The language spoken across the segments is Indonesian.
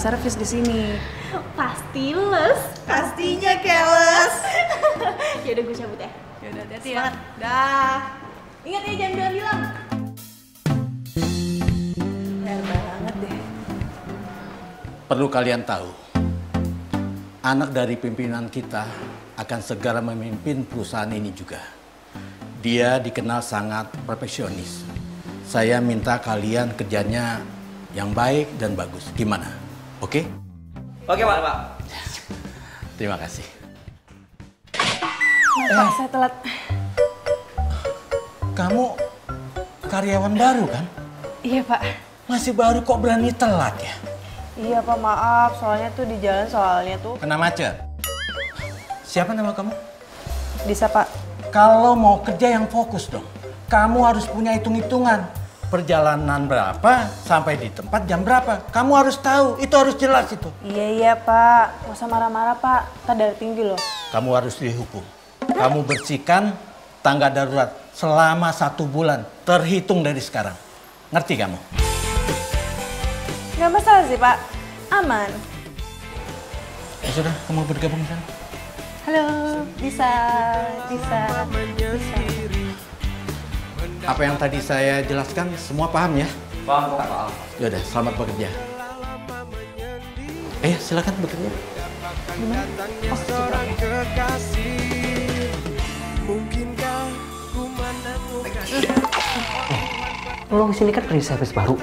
servis di sini. Pasti les. Pastinya keles. Yaudah gue cabut ya. Yaudah, hati-hati ya. Dah. Ingat ya jangan bilang-bilang. Bener banget deh. Perlu kalian tahu, anak dari pimpinan kita akan segera memimpin perusahaan ini juga. Dia dikenal sangat profesionis. Saya minta kalian kerjanya yang baik dan bagus. Gimana? Oke? Oke, Pak. Terima kasih. Pak, saya telat. Kamu karyawan baru kan? Iya, Pak. Masih baru kok berani telat ya? Iya, Pak, maaf. Soalnya tuh di jalan soalnya tuh. Kena macet. Siapa nama kamu? Bisa, Pak. Kalau mau kerja yang fokus dong. Kamu harus punya hitung-hitungan. Perjalanan berapa, sampai di tempat jam berapa. Kamu harus tahu, itu harus jelas itu. Iya, Pak. Nggak usah marah-marah, Pak. Ntar darah tinggi loh. Kamu harus dihukum. Kamu bersihkan tangga darurat selama 1 bulan. Terhitung dari sekarang. Ngerti kamu? Nggak masalah sih, Pak. Aman. Ya sudah, kamu bergabung sana. Halo, bisa. Apa yang tadi saya jelaskan semua paham ya? Paham, Pak. Yaudah, selamat bekerja. Silakan bekerja. Lo kesini kan kerja servis baru.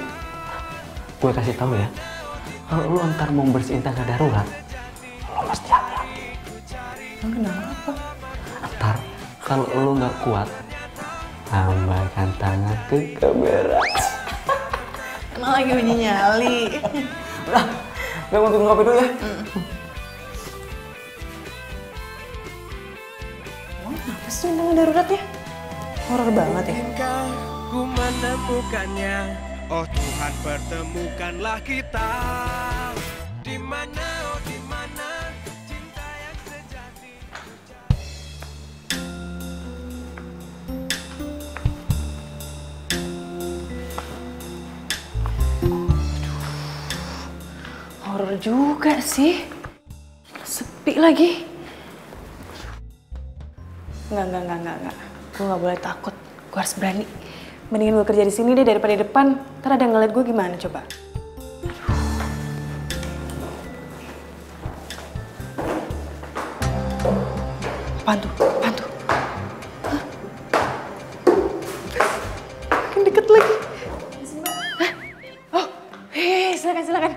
Gue kasih tahu ya, kalau lo ntar mau bersihin tangga darurat, lo mesti hati-hati. Kenapa? Ntar kalau lo nggak kuat, tambahkan tangan ke kamera. Emang lagi bunyi nyali. Udah, gue mau tunggu kopi dulu ya. Emang kenapa sih tangga darurat ya? Horor banget ya. Ku menemukannya, oh Tuhan pertemukanlah kita. Di mana, oh di mana cinta yang sejati. Horor juga sih. Sepi lagi. Enggak. Gue nggak boleh takut. Gue harus berani. Mendingan gue kerja di sini deh daripada di depan. Ntar ada yang ngeliat gue gimana coba. Apaan tuh? Hah? Makin deket lagi. Hah? Oh, silakan.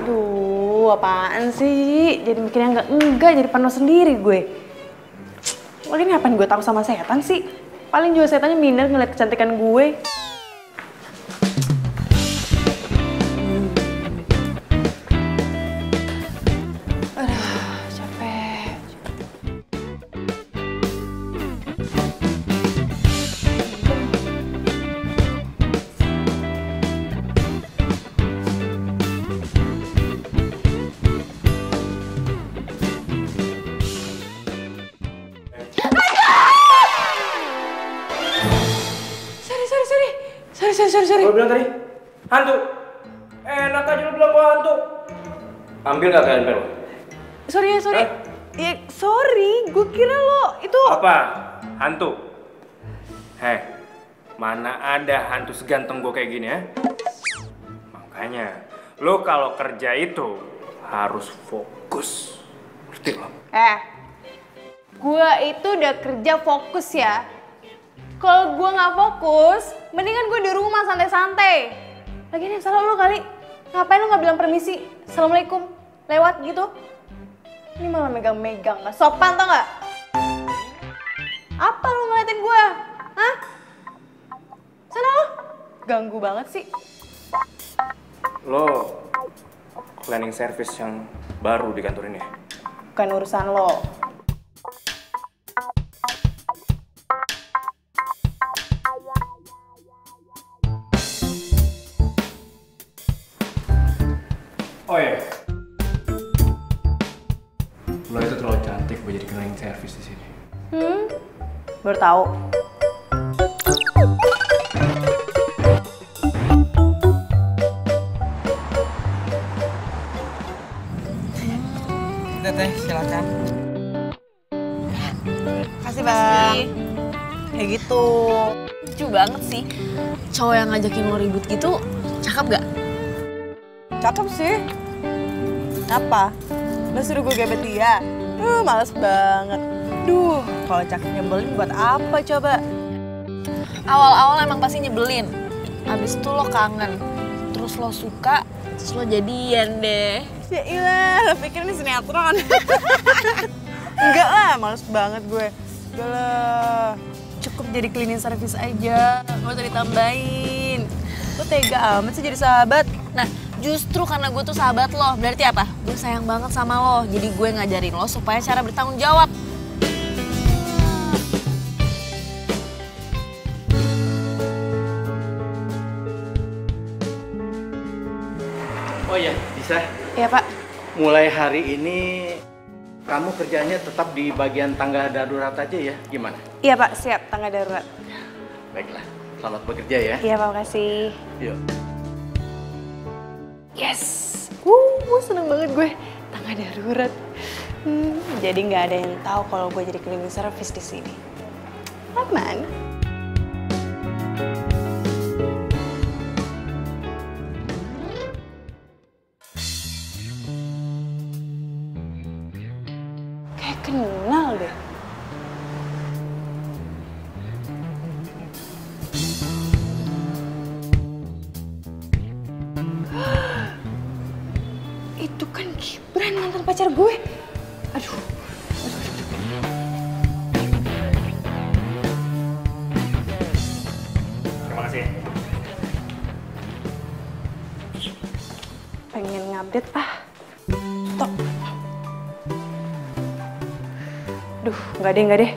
Aduh, apaan sih? Jadi mikirnya enggak, jadi panas sendiri gue. Lagi ngapain gue takut sama setan sih? Paling juga setannya minder ngeliat kecantikan gue. Aduh, capek. Sorry. Lo bilang tadi, hantu. Enak aja lo bilang gua hantu. Ambil nggak kalian lo? Sorry. Ya, sorry. Gue kira lo itu... Apa? Hantu? Heh, mana ada hantu seganteng gua kayak gini ya? Makanya, lo kalau kerja itu harus fokus. Ngerti lo? Gue itu udah kerja fokus ya. Kalau gue nggak fokus, mendingan gue di rumah santai-santai. Lagian yang salah lo kali. Ngapain lo nggak bilang permisi? Assalamualaikum. Lewat gitu. Ini malah megang-megang. Gak sopan tau nggak? Apa lo ngeliatin gue? Hah? Sana lo. Ganggu banget sih. Lo cleaning service yang baru di kantor ini ya? Bukan urusan lo. Oh iya. Lo itu terlalu cantik buat jadi cleaning service di sini. Baru tahu. kayak gitu. Lucu banget sih. Cowok yang ngajakin lo ribut gitu, cakep gak? Cakep sih. Apa? Lo suruh gue gebet dia? Males banget. Duh, kalau cakep nyebelin buat apa coba? Awal-awal emang pasti nyebelin. Abis itu lo kangen. Terus lo suka, terus lo jadian deh. Ya ilah, lo pikir ini sinetron? Enggak lah, males banget gue. Udah lah, cukup jadi cleaning service aja. Gak usah ditambahin. Lo tega amat sih jadi sahabat. Nah, justru karena gue tuh sahabat lo, berarti apa? Gue sayang banget sama lo, jadi gue ngajarin lo supaya cara bertanggung jawab. Oh ya, bisa. Iya Pak. Mulai hari ini kamu kerjanya tetap di bagian tangga darurat aja ya, gimana? Iya Pak, siap. Tangga darurat. Baiklah, selamat bekerja ya. Iya Pak, makasih. Yuk. Yes. Seneng banget gue. Tangga darurat. Jadi nggak ada yang tahu kalau gue jadi cleaning service di sini. Aman. Kayak kenal deh. Itu kan Gibran, mantan pacar gue. Aduh. Terima kasih. Pengen ngupdate ah. Stop. Duh, nggak deh.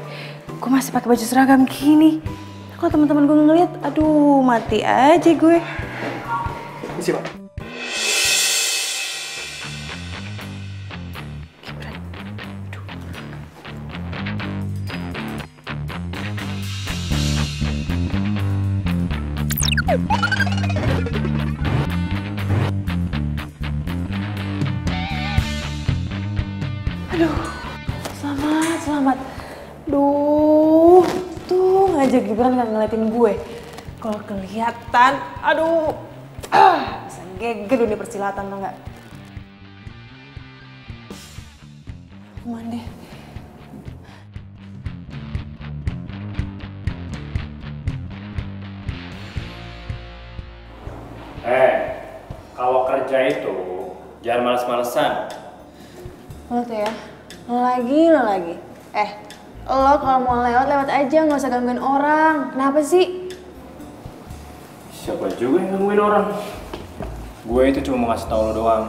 Gue masih pakai baju seragam gini. Kalau teman-teman gue ngeliat, aduh mati aja gue. Misi, Pak. Aduh, selamat. Duh, tuh ngajak Gibran nggak ngeliatin gue. Kalau kelihatan, aduh, bisa geger dunia persilatan tuh nggak? Aman deh. Kalau kerja itu jangan males-malesan. Lo tuh ya, lo lagi. Lo kalau mau lewat aja, nggak usah gangguin orang. Kenapa sih? Siapa juga yang gangguin orang? Gue itu cuma mau ngasih tau lo doang.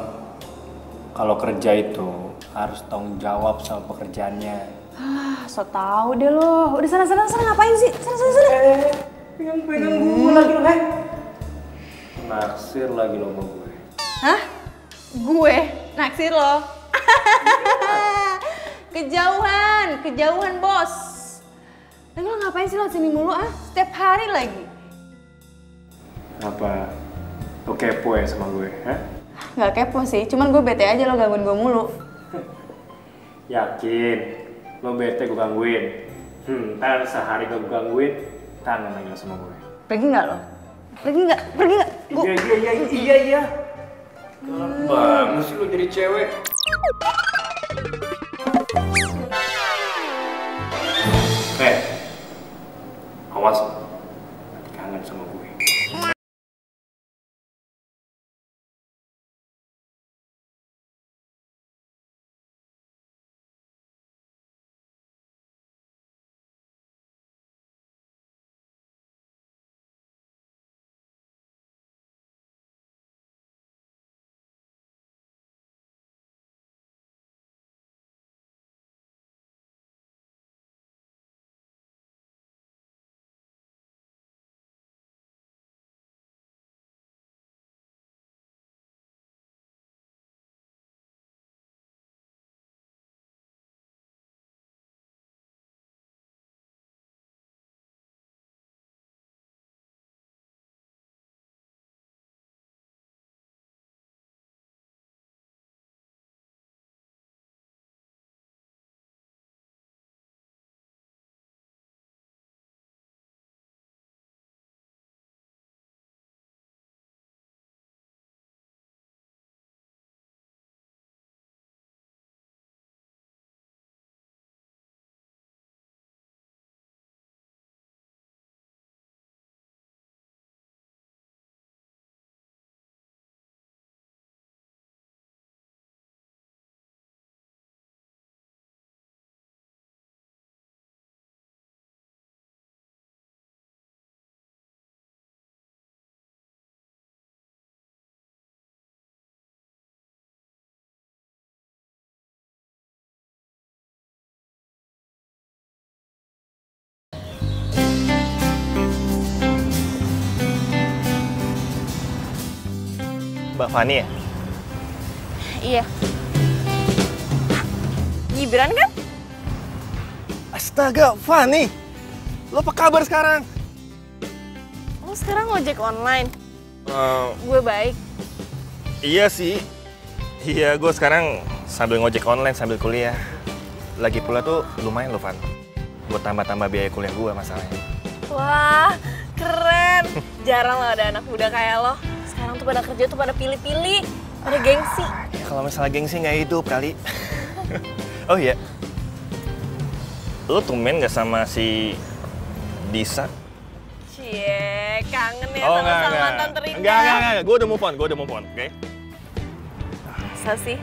Kalau kerja itu harus tanggung jawab sama pekerjaannya. So tau deh lo. Udah sana ngapain sih? Sana. Pegang gue lagi lo, naksir lagi lo sama gue. Hah? Gue naksir lo? Kejauhan bos. Lagi lo ngapain sih lo sini mulu ah? Setiap hari lagi. Apa lo kepo ya sama gue? Nggak kepo sih, cuman gue bete aja lo gangguin gue mulu. Yakin? Lo bete gue gangguin? Ntar sehari gue gangguin, kangen lagi lo sama gue. Pergi nggak lo? Pergi nggak? Iya. Galak banget sih lo jadi cewek. Awas, kangen sama gue. Mbak Fani ya? Iya. Gibran kan? Astaga, Fani! Lo apa kabar sekarang? Lo sekarang ngojek online. Eh, Gue baik. iya sih. Iya, gue sekarang sambil ngojek online sambil kuliah. Lagi pula tuh lumayan loh, Van. Buat tambah-tambah biaya kuliah gue masalahnya. Wah, keren. Jarang lah ada anak muda kayak lo. Sekarang tuh pada kerja tuh pada pilih-pilih, pada gengsi. Ya, kalau misalnya gengsi nggak hidup kali. Oh iya. Lo tumben nggak sama si Disa? Cie, kangen ya Oh, sama enggak. mantan terindah. Enggak. Gue udah move on, oke? Masa sih?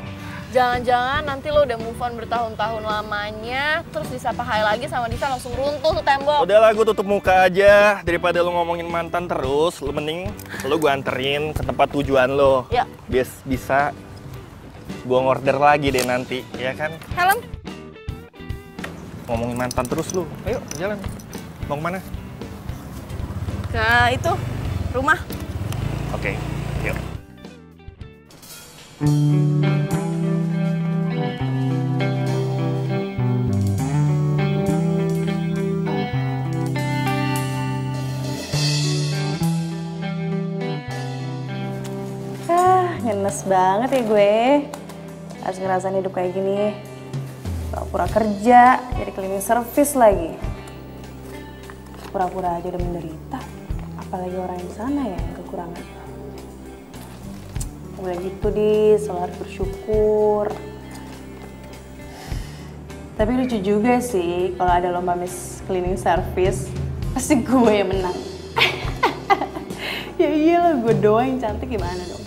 Jangan-jangan nanti lo udah move on bertahun-tahun lamanya, terus disapa hai lagi sama Disa langsung runtuh tuh tembok. Udahlah, gue tutup muka aja. Daripada lo ngomongin mantan terus, lo mending lo gue anterin ke tempat tujuan lo. Ya. Biar bisa gue ngorder lagi deh nanti, ya kan? Helm? Ngomongin mantan terus lo. Ayo, jalan. Mau kemana? Ke itu, rumah. Oke, yuk. Ngenes banget ya gue. Harus ngerasain hidup kayak gini. Pura-pura kerja, jadi cleaning service lagi. Pura-pura aja udah menderita. Apalagi orang di sana ya yang kekurangan. Udah gitu selalu harus bersyukur. Tapi lucu juga sih kalau ada lomba Miss Cleaning Service, pasti gue yang menang. Ya iyalah, gue doang yang cantik, gimana dong?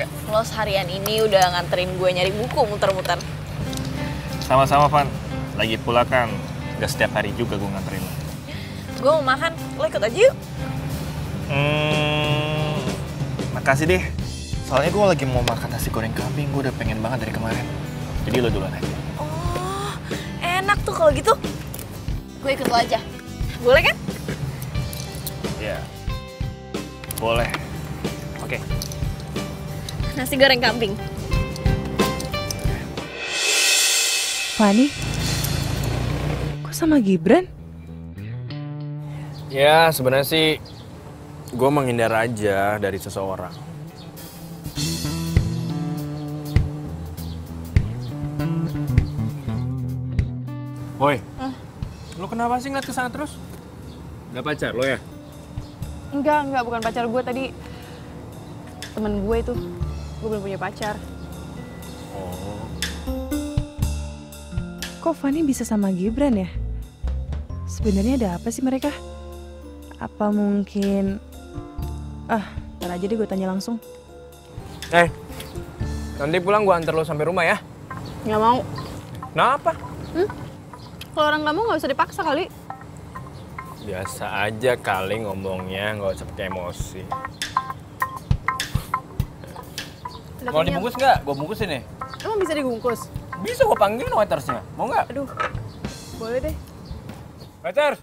Ya. Lo seharian ini udah nganterin gue nyari buku muter-muter. Sama-sama, Van. Lagi pula kan gak setiap hari juga gue nganterin lo. Gue mau makan, lo ikut aja yuk. Makasih deh. Soalnya gue lagi mau makan nasi goreng kambing, gue udah pengen banget dari kemarin. Jadi lo duluan aja. Oh, enak tuh kalau gitu. Gue ikut lo aja. Boleh kan? Ya, boleh. Oke. Nasi goreng kambing. Fani, kok sama Gibran? Ya, sebenarnya sih gue menghindar aja dari seseorang. Boy, lo kenapa sih ngeliat kesana terus? Gak pacar lo ya? Enggak, bukan pacar gue tadi. Temen gue itu, gue belum punya pacar. Oh. Kok Fani bisa sama Gibran ya? Sebenarnya ada apa sih mereka? Apa mungkin... ntar aja deh gue tanya langsung. Nanti pulang gue antar lo sampai rumah ya. Nggak mau. Kenapa? Kalau orang nggak mau nggak usah dipaksa kali. Biasa aja kali ngomongnya, nggak usah pakai emosi. Mau dibungkus nggak? Gue bungkusin nih. Emang bisa dibungkus? Bisa gue panggilin waitersnya. Mau nggak? Aduh, boleh deh. Waiter!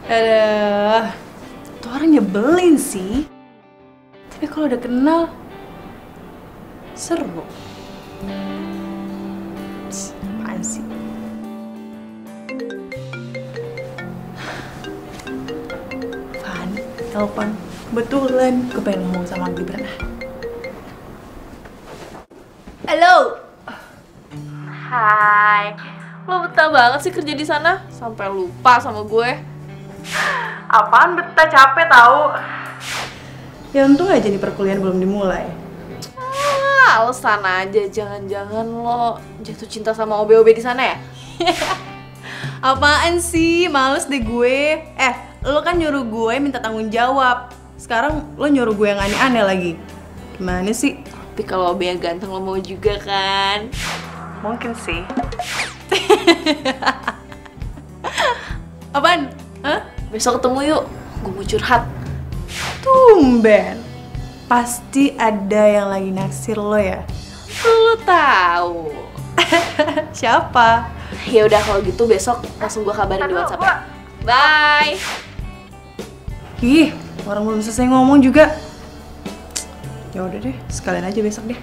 Aduh, tuh orang nyebelin sih. Tapi kalau udah kenal, seru. Apaan sih? Fani, telepon. Kebetulan gue pengen ngomong sama Gibran. Halo. Hai. Lo betah banget sih kerja di sana sampai lupa sama gue. Apaan betah, capek tahu. Ya untung aja nih perkuliahan belum dimulai. Alasan aja, jangan-jangan lo jatuh cinta sama OB-OB di sana ya? Apaan sih? Males deh gue. Lo kan nyuruh gue minta tanggung jawab. Sekarang lo nyuruh gue yang aneh-aneh lagi. Gimana sih? Tapi kalau OB yang ganteng lo mau juga kan? Mungkin sih. Apaan? Hah? Besok ketemu yuk, gue mau curhat. Tumben. Pasti ada yang lagi naksir lo ya? Lo tahu. Siapa? Ya udah kalau gitu besok langsung gue kabarin di WhatsApp ya. Bye. Ih, orang belum selesai ngomong juga. Ya udah deh, sekalian aja besok deh.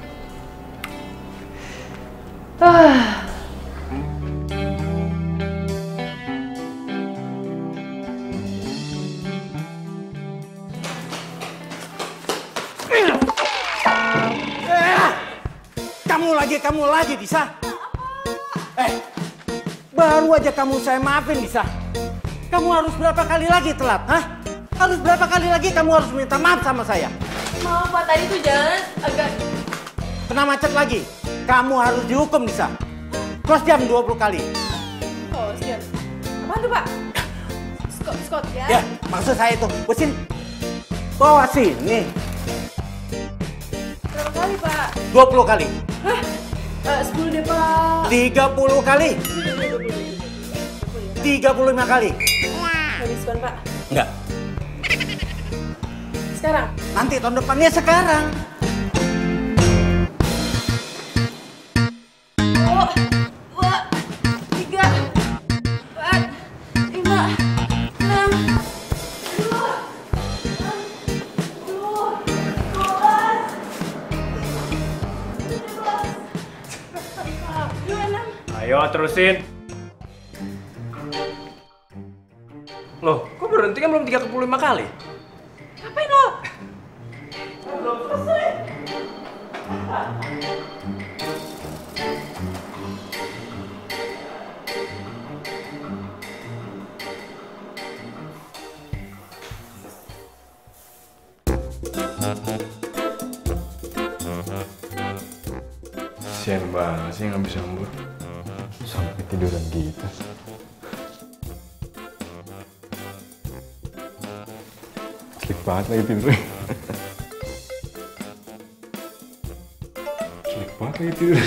Kamu lagi, Disa. Baru aja kamu saya maafin, Disa. Kamu harus berapa kali lagi telat, hah? Harus berapa kali lagi kamu harus minta maaf sama saya? Maaf Pak, tadi tuh jalan agak... Kena macet lagi. Kamu harus dihukum, Disa. Plus jam 20 kali. Oh, siap. Apaan tuh Pak? Scott ya? Ya, maksud saya itu. Mesin bawa sini. Berapa kali Pak? 20 kali. Hah? 10 deh Pak. 30 kali. 35 kali. Mau diskon Pak? Enggak. Sekarang? Nanti tahun depannya sekarang. 2, 3, 4, 5, 6, 12, Ayo terusin. Loh, kok berhenti kan belum 35 kali? Ngapain lo? Kasian banget sih nggak bisa ngembur. Sampai tiduran gitu. Sleep banget lagi tidurnya. Apa kayak tidur?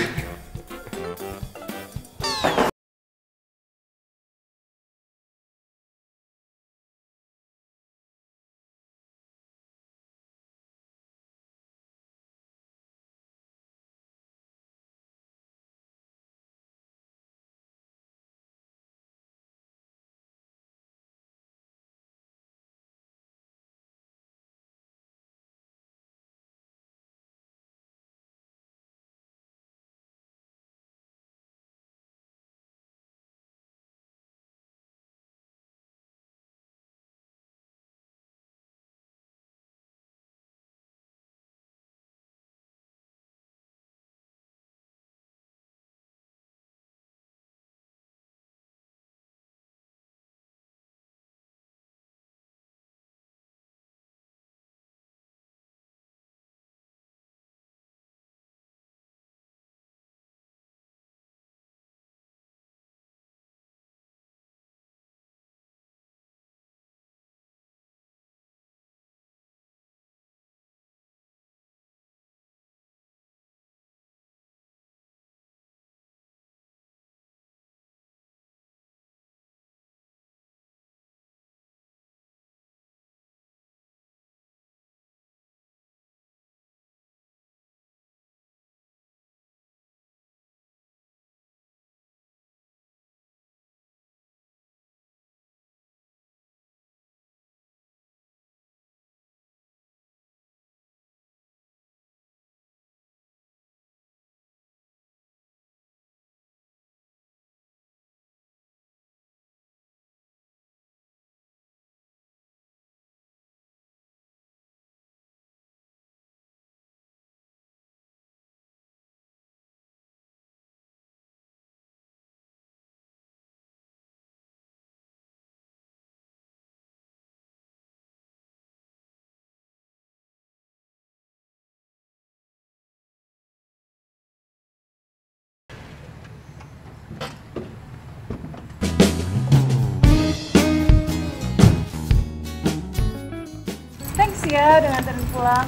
Thanks ya udah nganterin pulang.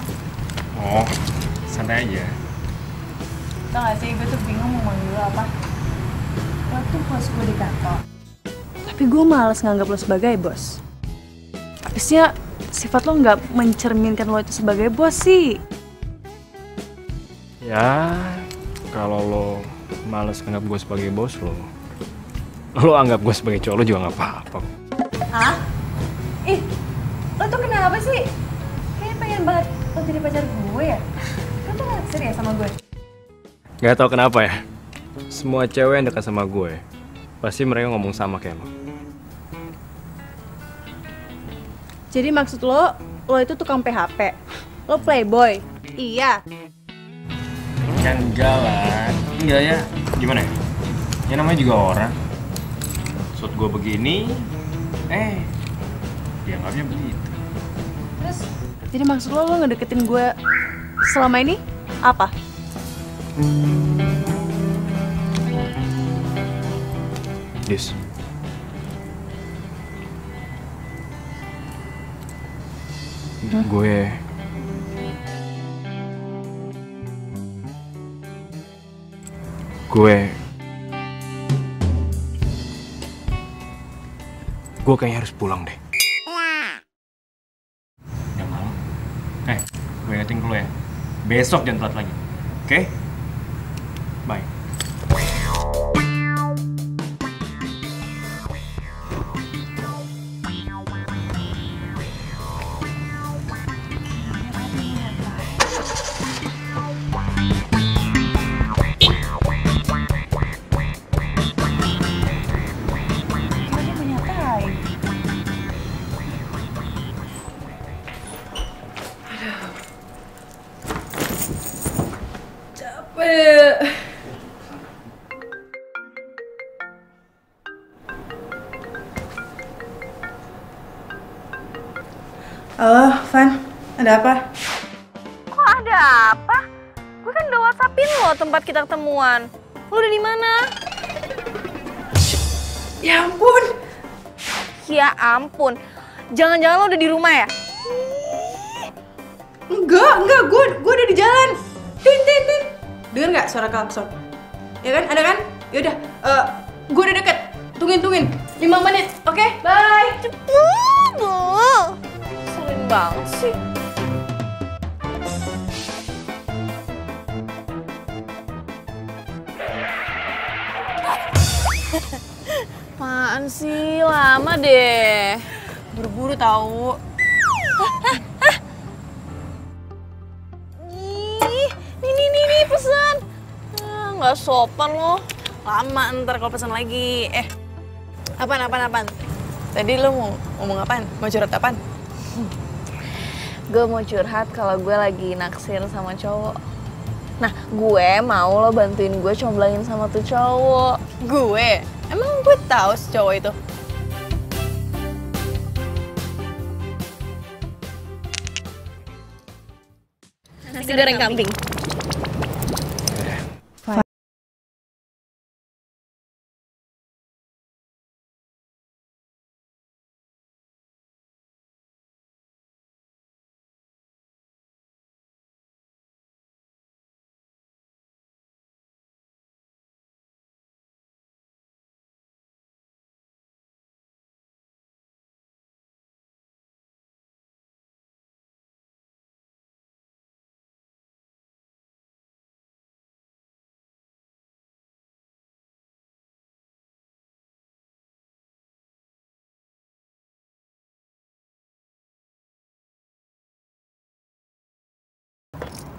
Oh, santai aja. Tau gak sih, gue tuh bingung mau manggil lo apa. Lo tuh bos gue di kantor. Tapi gue males nganggap lo sebagai bos. Habisnya sifat lo nggak mencerminkan lo itu sebagai bos sih. Ya, kalau lo males nganggap gue sebagai bos lo anggap gue sebagai cowok lo juga nggak apa-apa. Hah? Ih, lo tuh kenapa sih? Kayaknya pengen banget lo jadi pacar gue ya? Lo tuh gak serius sama gue? Gak tau kenapa ya, semua cewek yang dekat sama gue pasti mereka ngomong sama kayak lo. Jadi maksud lo itu tukang PHP? Lo playboy? Iya. Ya enggak lah, enggak ya. Gimana ya? Ya namanya juga orang. Maksud gue begini, dianggapnya begitu. Terus, jadi maksud lo ngedeketin gue selama ini apa? Dis, gue kayaknya harus pulang deh. Udah malam. Gue ingetin ke lo ya, besok jangan telat lagi. Oke? Bye. Halo, Van. Ada apa? Kok ada apa? Gue kan udah WhatsAppin lo tempat kita ketemuan. Lo udah di mana? Ya ampun. Ya ampun. Jangan-jangan lo udah di rumah ya? Enggak, gue udah di jalan. Tin. Dengar nggak suara klakson? Ya kan? Ada kan? Yaudah, gue udah deket. Tungguin. 5 menit, oke? Bye! Sering banget sih. Apaan sih? Lama deh. Buru-buru tahu. Nih pesan. Nggak sopan loh. Lama ntar kalau pesan lagi. Apaan? Tadi lo mau ngomong apaan? Mau curhat apaan? Gue mau curhat kalau gue lagi naksir sama cowok. Nah, gue mau lo bantuin gue comblangin sama tuh cowok. Gue? Emang gue tahu si cowok itu? Nasi goreng kambing.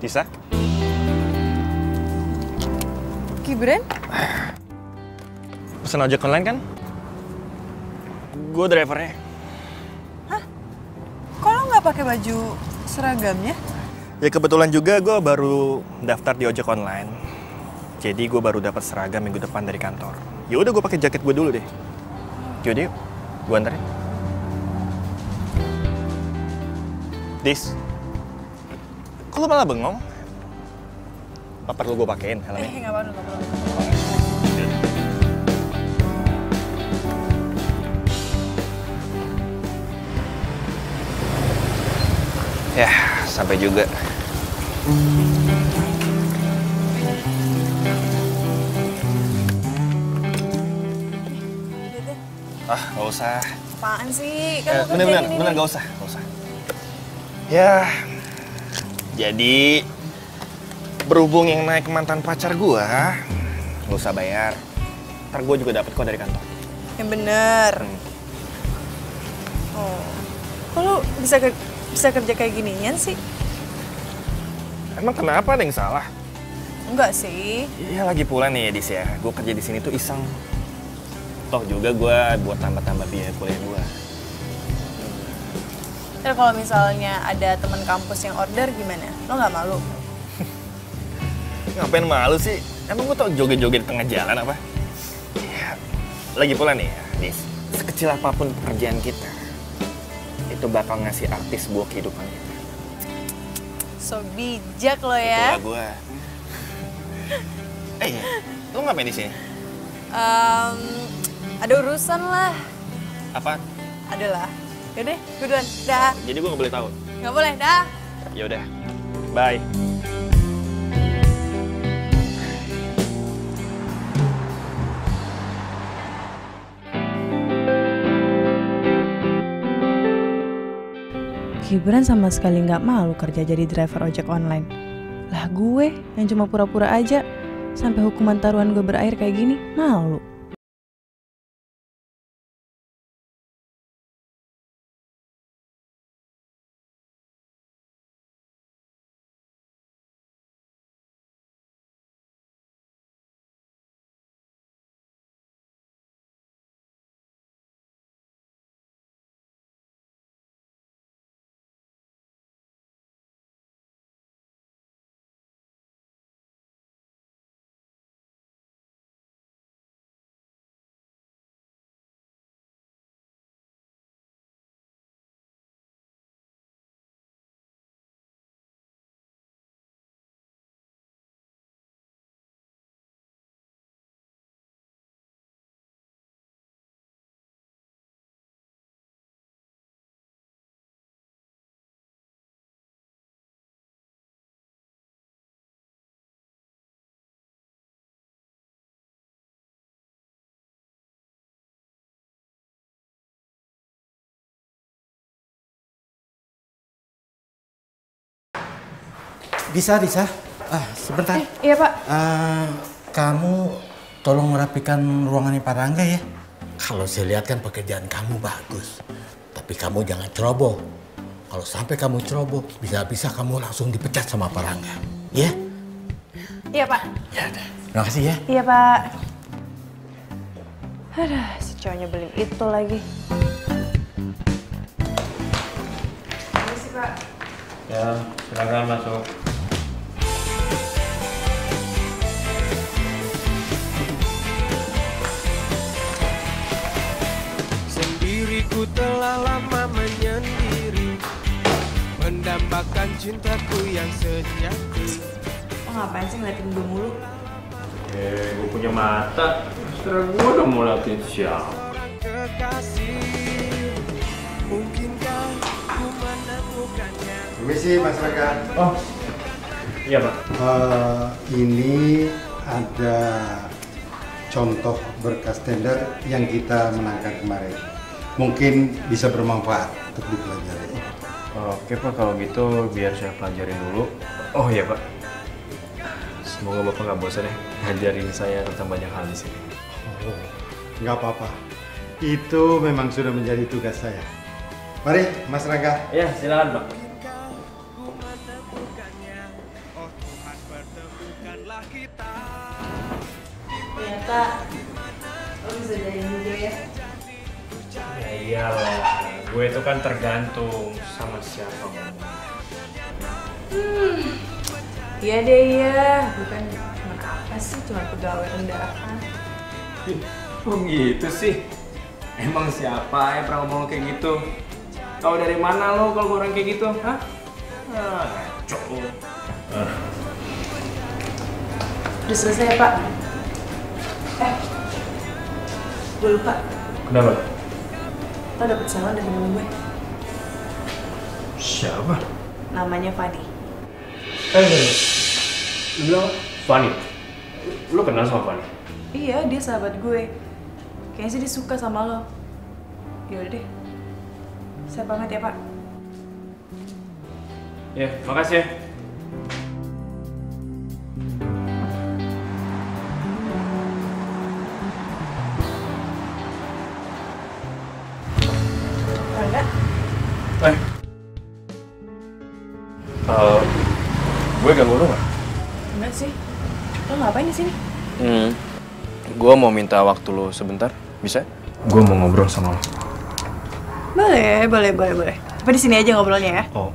Bisa? Gibran? Pesan ojek online kan? Gue drivernya. Kok lo nggak pakai baju seragamnya? Ya kebetulan juga gue baru daftar di ojek online. Jadi gue baru dapat seragam minggu depan dari kantor. Ya udah gue pakai jaket gue dulu deh. Yaudah yuk, gue anterin. Dis, kok lo malah bengong? Apa perlu gue pakein helmnya? Nggak perlu. Ya, sampai juga. Nggak usah. Apaan sih? Kan Bener, nggak usah. Ya, jadi berhubung yang naik mantan pacar gua, nggak usah bayar. Ntar gua juga dapet kok dari kantor. Yang bener. Oh, kok lo bisa kerja kayak ginian sih? Emang kenapa ada yang salah? Enggak sih. Iya lagi pula nih Dis ya, gua kerja di sini tuh iseng. Toh juga gua buat tambah-tambah biaya kuliah gua. Terus kalau misalnya ada teman kampus yang order gimana? Lo nggak malu? Ngapain malu sih? Emang gua tau joget-joget di tengah jalan apa? Ya, lagi pula nih ya, Dis. Sekecil apapun pekerjaan kita, itu bakal ngasih artis buat kehidupan kita. So bijak lo ya. Itulah gua. Iya, lo ngapain di sini? Ada urusan lah. Apa? Ada lah. Yaudah, gue duluan. Dah. Jadi gua nggak boleh tahu. Nggak boleh, dah. Ya udah, bye. Gibran sama sekali nggak malu kerja jadi driver ojek online. Lah gue yang cuma pura-pura aja, sampai hukuman taruhan gue berakhir kayak gini, malu. Disa. Sebentar. Iya Pak. Kamu tolong merapikan ruangannya Pak Rangga ya. Kalau saya lihat kan pekerjaan kamu bagus. Tapi kamu jangan ceroboh. Kalau sampai kamu ceroboh, bisa-bisa kamu langsung dipecat sama Pak Rangga. Ya? Iya Pak. Ya udah. Terima kasih ya. Iya Pak. Aduh, si cowoknya beli itu lagi. Terima kasih Pak. Ya, silakan masuk. Sendiriku telah lama menyendiri, mendambakan cintaku yang sejati. Lo ngapain sih ngeliatin gue mulu? Gue punya mata. Setelah gue udah mau liatin siapa. Kekasih, mungkinkah ku menemukannya? Permisi Mas Rangga. Oh, iya Pak. Ini ada contoh berkas tender yang kita menangkan kemarin. Mungkin bisa bermanfaat untuk dipelajari. Oke Pak, kalau gitu biar saya pelajarin dulu. Oh iya Pak. Semoga Bapak nggak bosan ya ngajarin saya tentang banyak hal di sini. Oh, nggak apa-apa. Itu memang sudah menjadi tugas saya. Mari Mas Rangga. Iya, silakan Pak. Ternyata lo bisa jadiin juga ya. Ya iyalah, gue itu kan tergantung sama siapa ngomongnya. Iya deh iya, bukan cuma apa sih, cuma pegawai rendahan. Oh gitu sih? Emang siapa yang pernah ngomong kayak gitu? Tahu dari mana lo kalau orang kayak gitu? Hah? Ngaco lo. Udah selesai Pak. Gue lupa. Kenapa? Lo dapet salon dari temen gue. Siapa? Namanya Fadi. Lu bilang Fanny? Lu kenal sama Fanny? Iya, dia sahabat gue. Kayaknya sih dia suka sama lo. Yaudah deh. Saya pamit ya Pak. Ya, makasih ya. Rangga? Gue ganggu lu nggak? Enggak sih. Lo ngapain di sini? Gue mau minta waktu lu sebentar, bisa? Gue mau ngobrol sama lo. Boleh. Tapi di sini aja ngobrolnya ya. Oh,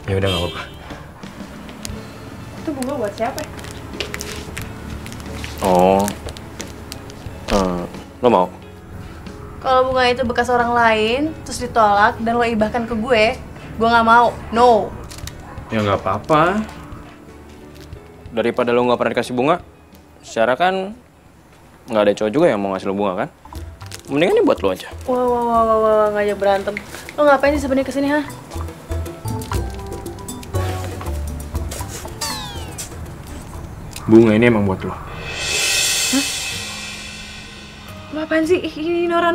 ya udah nggak apa-apa. Itu bunga buat siapa? Oh, lo mau? Kalau bunga itu bekas orang lain, terus ditolak dan lo ibahkan ke gue nggak mau. No. Ya nggak apa-apa. Daripada lo nggak pernah dikasih bunga, secara kan nggak ada cowok juga yang mau ngasih lo bunga kan? Mendingan ini buat lo aja. Wah, ngajak berantem. Lo ngapain sih sebenarnya kesini, ha? Bunga ini emang buat lo. Hah? Lo apaan sih? Ih, Nora.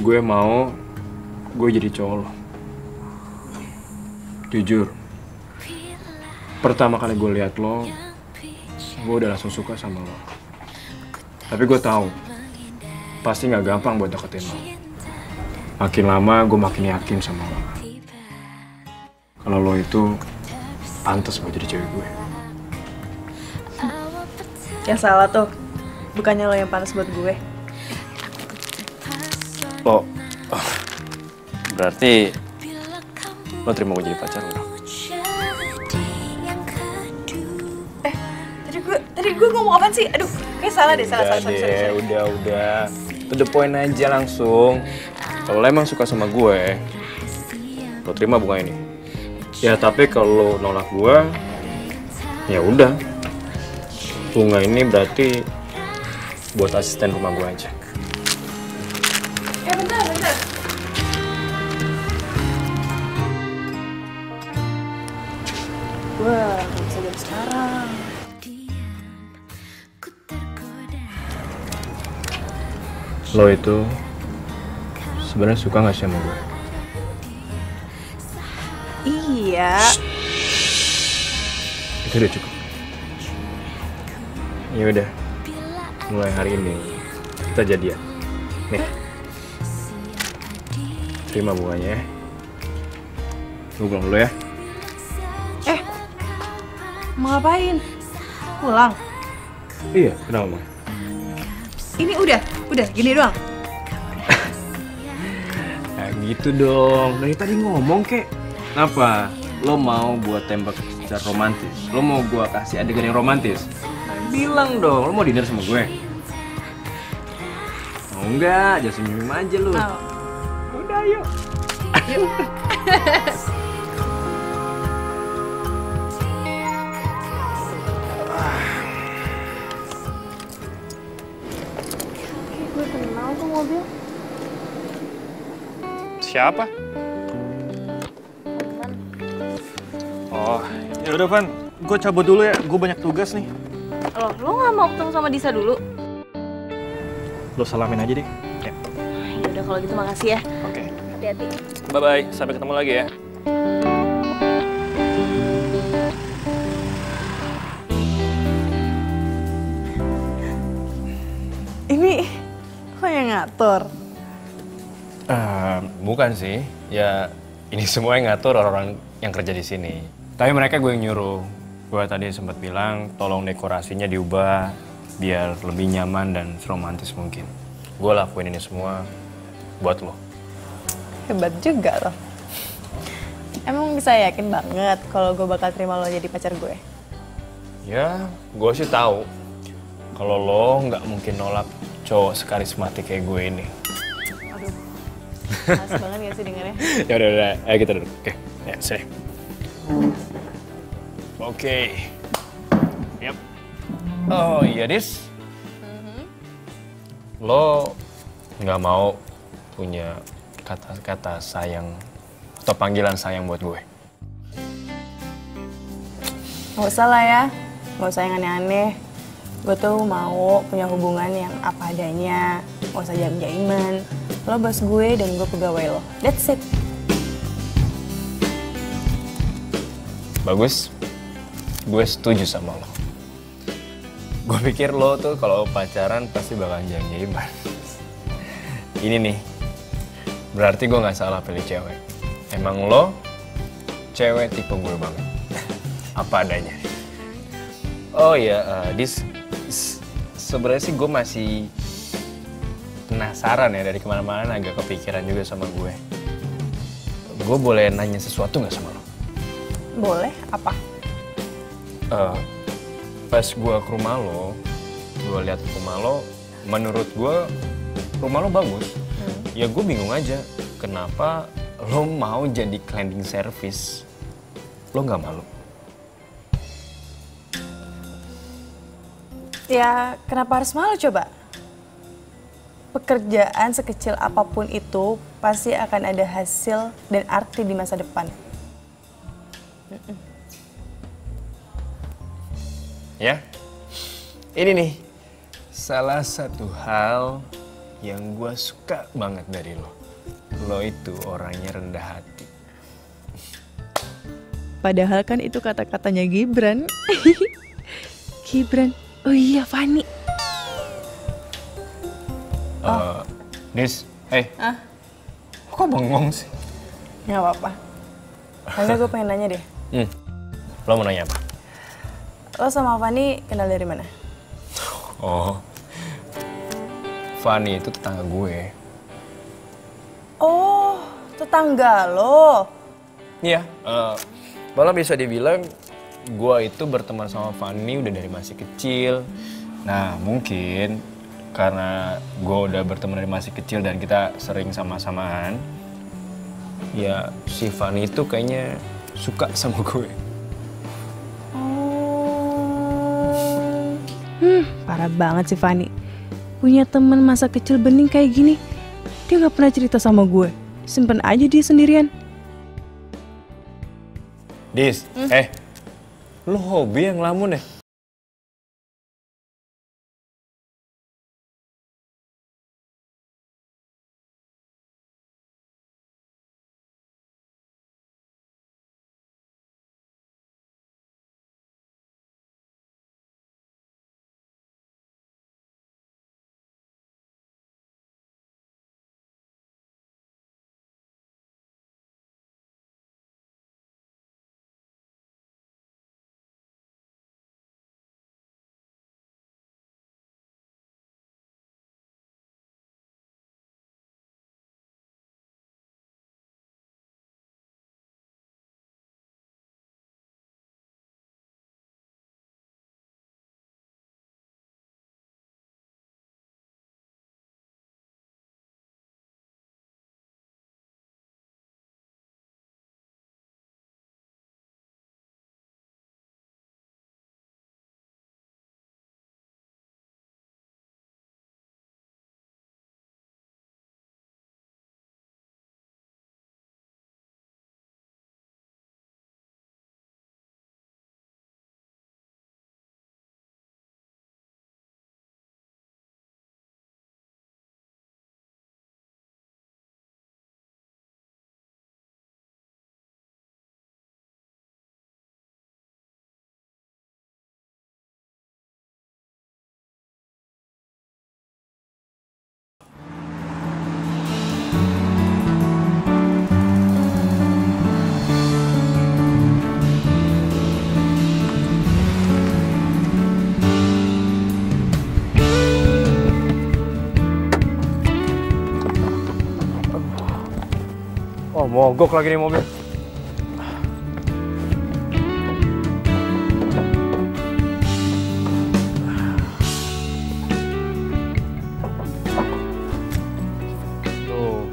Gue mau gue jadi cowok lo. Jujur, pertama kali gue liat lo, gue udah langsung suka sama lo. Tapi gue tahu pasti nggak gampang buat deketin lo. Makin lama gue makin yakin sama lo. Kalau lo itu pantas buat jadi cewek gue. Yang salah tuh, bukannya lo yang pantas buat gue. Oh, berarti lo terima gue jadi pacar lo dong? Tadi gue ngomong apaan sih? Aduh, kayak salah deh, salah. Udah. To the point aja langsung. Kalau lo emang suka sama gue, lo terima bunga ini. Ya tapi kalau lo nolak gue, ya udah. Bunga ini berarti buat asisten rumah gue aja. Bentar. Gue gak bisa dari sekarang. Lo itu sebenarnya suka nggak sih sama gue? Iya. Itu udah cukup. Ya udah, mulai hari ini kita jadian. Nih, terima bunganya ya. Gue pulang dulu ya. Mau ngapain? Pulang? Iya, kenapa Mang? Ini udah gini doang. Nah gitu dong, dari tadi ngomong kek. Apa? Lo mau buat tembak secara romantis? Lo mau gua kasih adegan yang romantis? Nah, bilang dong, lo mau dinner sama gue? Mau enggak? Jangan senyum aja lo. Udah yuk. Gue kenal tuh mobil. Siapa? Oh, ya udah Van, gue cabut dulu ya. Gue banyak tugas nih. Lo nggak mau ketemu sama Disa dulu? Lo salamin aja deh. Ya. Ya udah kalau gitu makasih ya. Oke. Hati-hati. Bye bye, sampai ketemu lagi ya. Ini lo yang ngatur? Bukan sih. Ya ini semua yang ngatur orang-orang yang kerja di sini. Tapi mereka gue yang nyuruh. Gue tadi sempat bilang tolong dekorasinya diubah biar lebih nyaman dan seromantis mungkin. Gue lakuin ini semua buat lo. Hebat juga lo. Emang bisa yakin banget kalau gue bakal terima lo jadi pacar gue? Ya, gue sih tahu kalau lo nggak mungkin nolak cowok sekarismatik kayak gue ini. Aduh, males banget gak sih dengernya? Ya udah, ayo kita duduk. Oke, ya sini. Oke. Yap. Oh iya, Dis. Lo nggak mau punya kata-kata sayang atau panggilan sayang buat gue? Gak usah lah ya, gak usah yang aneh-aneh. Gue tuh mau punya hubungan yang apa adanya, gak usah jaim-jaiman. Lo bos gue dan gue pegawai lo, that's it. Bagus, gue setuju sama lo. Gue pikir lo tuh kalau pacaran pasti bakal jaim-jaiman. Ini nih, berarti gue nggak salah pilih cewek. Emang lo cewek tipe gue banget, apa adanya. Oh iya, Dis, sebenarnya sih gue masih penasaran ya, dari kemana-mana agak kepikiran juga sama gue. Gue boleh nanya sesuatu nggak sama lo? Boleh, apa? Pas gue ke rumah lo, gue lihat rumah lo, menurut gue rumah lo bagus. Ya gue bingung aja, kenapa lo mau jadi cleaning service? Lo nggak malu? Ya, kenapa harus malu coba? Pekerjaan sekecil apapun itu pasti akan ada hasil dan arti di masa depan. Ya, ini nih salah satu hal yang gue suka banget dari lo. Lo itu orangnya rendah hati. Padahal kan itu kata-katanya Gibran. Gibran, oh iya Fani. Dis, kok bengong sih? Nggak apa-apa. Karena gue pengen nanya deh. Lo mau nanya apa? Lo sama Fani kenal dari mana? Oh, Fani itu tetangga gue. Oh, tetangga lo. Iya, malah bisa dibilang gue itu berteman sama Fani udah dari masih kecil. Nah, mungkin karena gue udah berteman dari masih kecil dan kita sering sama-samaan, ya si Fani itu kayaknya suka sama gue. Parah banget sih Fani. Punya temen masa kecil bening kayak gini. Dia nggak pernah cerita sama gue. Simpen aja dia sendirian. Dis, lu hobi yang ngelamun deh. mogok lagi nih mobil. Tuh,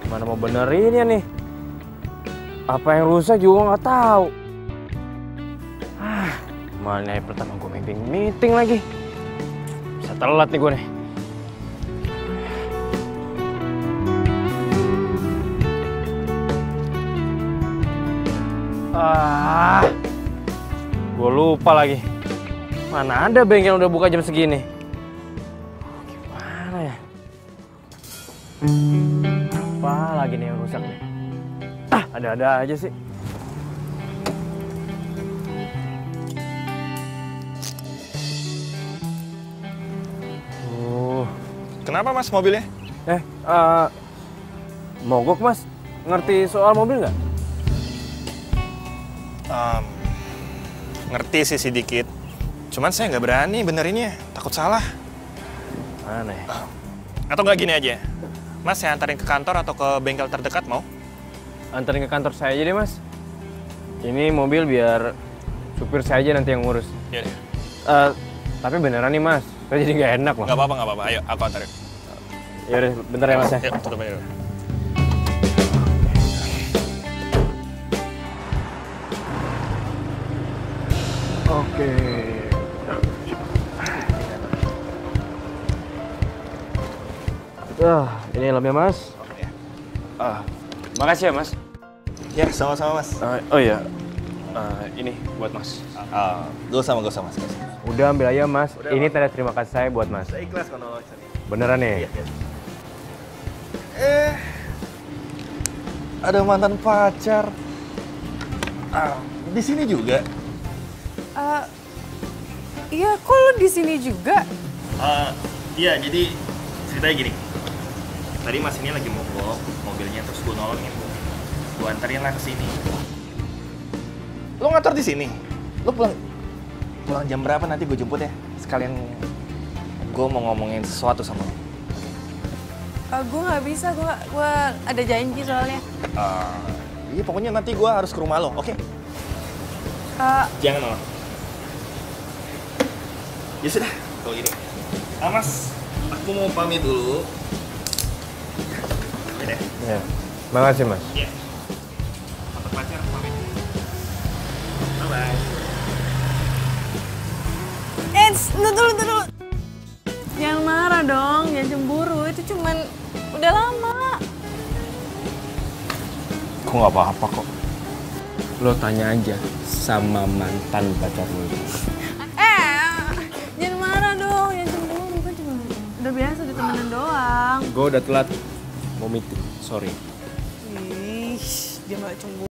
gimana mau benerinnya nih? Apa yang rusak juga nggak tahu. Mana pertama gue meeting lagi. Bisa telat nih gue nih. Gue lupa lagi. Mana ada bengkel yang udah buka jam segini? Gimana ya? Apa lagi nih yang rusak nih? Ada-ada aja sih. Kenapa mas mobilnya? Mogok mas. Ngerti soal mobil nggak? Ngerti sih sedikit. Cuman saya nggak berani benerinnya, takut salah. Mana ya? Atau nggak gini aja, mas saya antarin ke kantor atau ke bengkel terdekat mau? Anterin ke kantor saya aja deh mas. Ini mobil biar supir saya aja nanti yang ngurus. Iya deh. Tapi beneran nih mas, saya jadi nggak enak loh. Nggak apa-apa. Ayo, aku antarin. Yaudah, bentar ya mas ya. Yuk, tutup aja dulu. Oke. Ini helmnya mas. Makasih ya mas. Ya, sama-sama mas. Oh iya, ini buat mas. Gak usah mas. Udah ambil aja mas. Ini tanda terima kasih saya buat mas. Saya ikhlas kalau nolong. Beneran nih? Iya. Ada mantan pacar. Di sini juga. Iya, kok lu di sini juga? Iya, jadi ceritanya gini. Tadi mas ini lagi mogok mobilnya, terus gue nolongin. Gue anterin lah ke sini. Lo ngantor di sini? Lo pulang jam berapa nanti gue jemput ya? Sekalian gue mau ngomongin sesuatu sama lo. Gue nggak bisa, gue ada janji soalnya. Iya, pokoknya nanti gue harus ke rumah lo, oke? Jangan nolak. Ya sudah, kalau gini. Mas, aku mau pamit dulu. Ya deh. Iya. Makasih mas. Iya. Mantan pacar, pamit. Bye-bye. Dulu. Jangan marah dong, jangan cemburu. Itu cuman udah lama. Kok nggak apa-apa kok. Lo tanya aja sama mantan pacar lo. Jangan marah dong, jangan cemburu. Kan cuma udah biasa ditemenin doang. Gue udah telat mau meeting, sorry. Ih, dia nggak cemburu.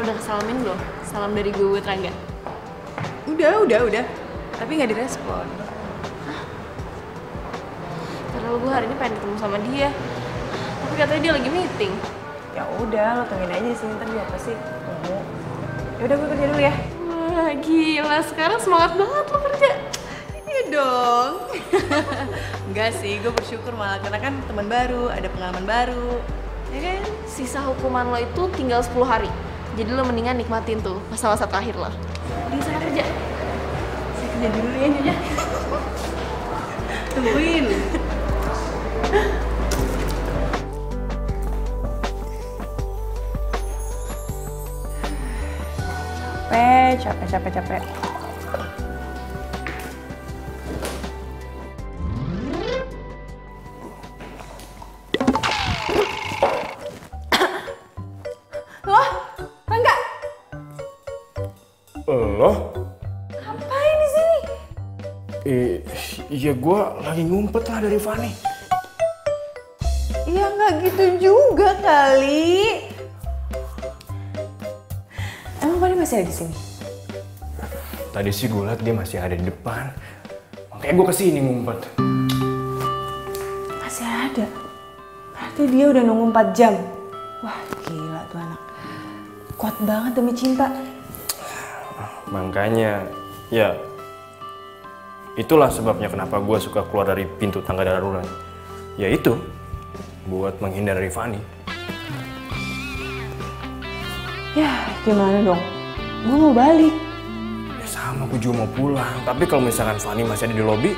Udah kesalamin belum? Salam dari gue buat Rangga. Udah. Tapi nggak direspon. Padahal gue hari ini pengen ketemu sama dia. Tapi katanya dia lagi meeting. Ya udah, lo tungguin aja di sini, ntar dia pasti nunggu. Ya udah, gue kerja dulu ya. Wah, gila. Sekarang semangat banget lo kerja. Iya dong. Enggak sih, gue bersyukur malah karena kan teman baru, ada pengalaman baru. Ya kan? Sisa hukuman lo itu tinggal 10 hari. Jadi lo mendingan nikmatin tuh masa-masa terakhir lo. Di sana kerja. Saya kerja dulu ya, Nyonya. Tungguin. Capek. Loh, Rangga. Lo? Ngapain di sini? Iya gue lagi ngumpet lah dari Fanny. Ya nggak gitu juga kali. Emang Fanny masih ada di sini? Tadi sih gue liat dia masih ada di depan. Makanya gue kesini ngumpet. Masih ada? Berarti dia udah nunggu 4 jam. Wah gila tuh anak. Kuat banget demi cinta. Makanya, ya itulah sebabnya kenapa gue suka keluar dari pintu tangga darurat. Yaitu buat menghindar dari Fanny. Ya gimana dong? Gue mau balik. Ya sama, gue juga mau pulang. Tapi kalau misalkan Fanny masih ada di lobi,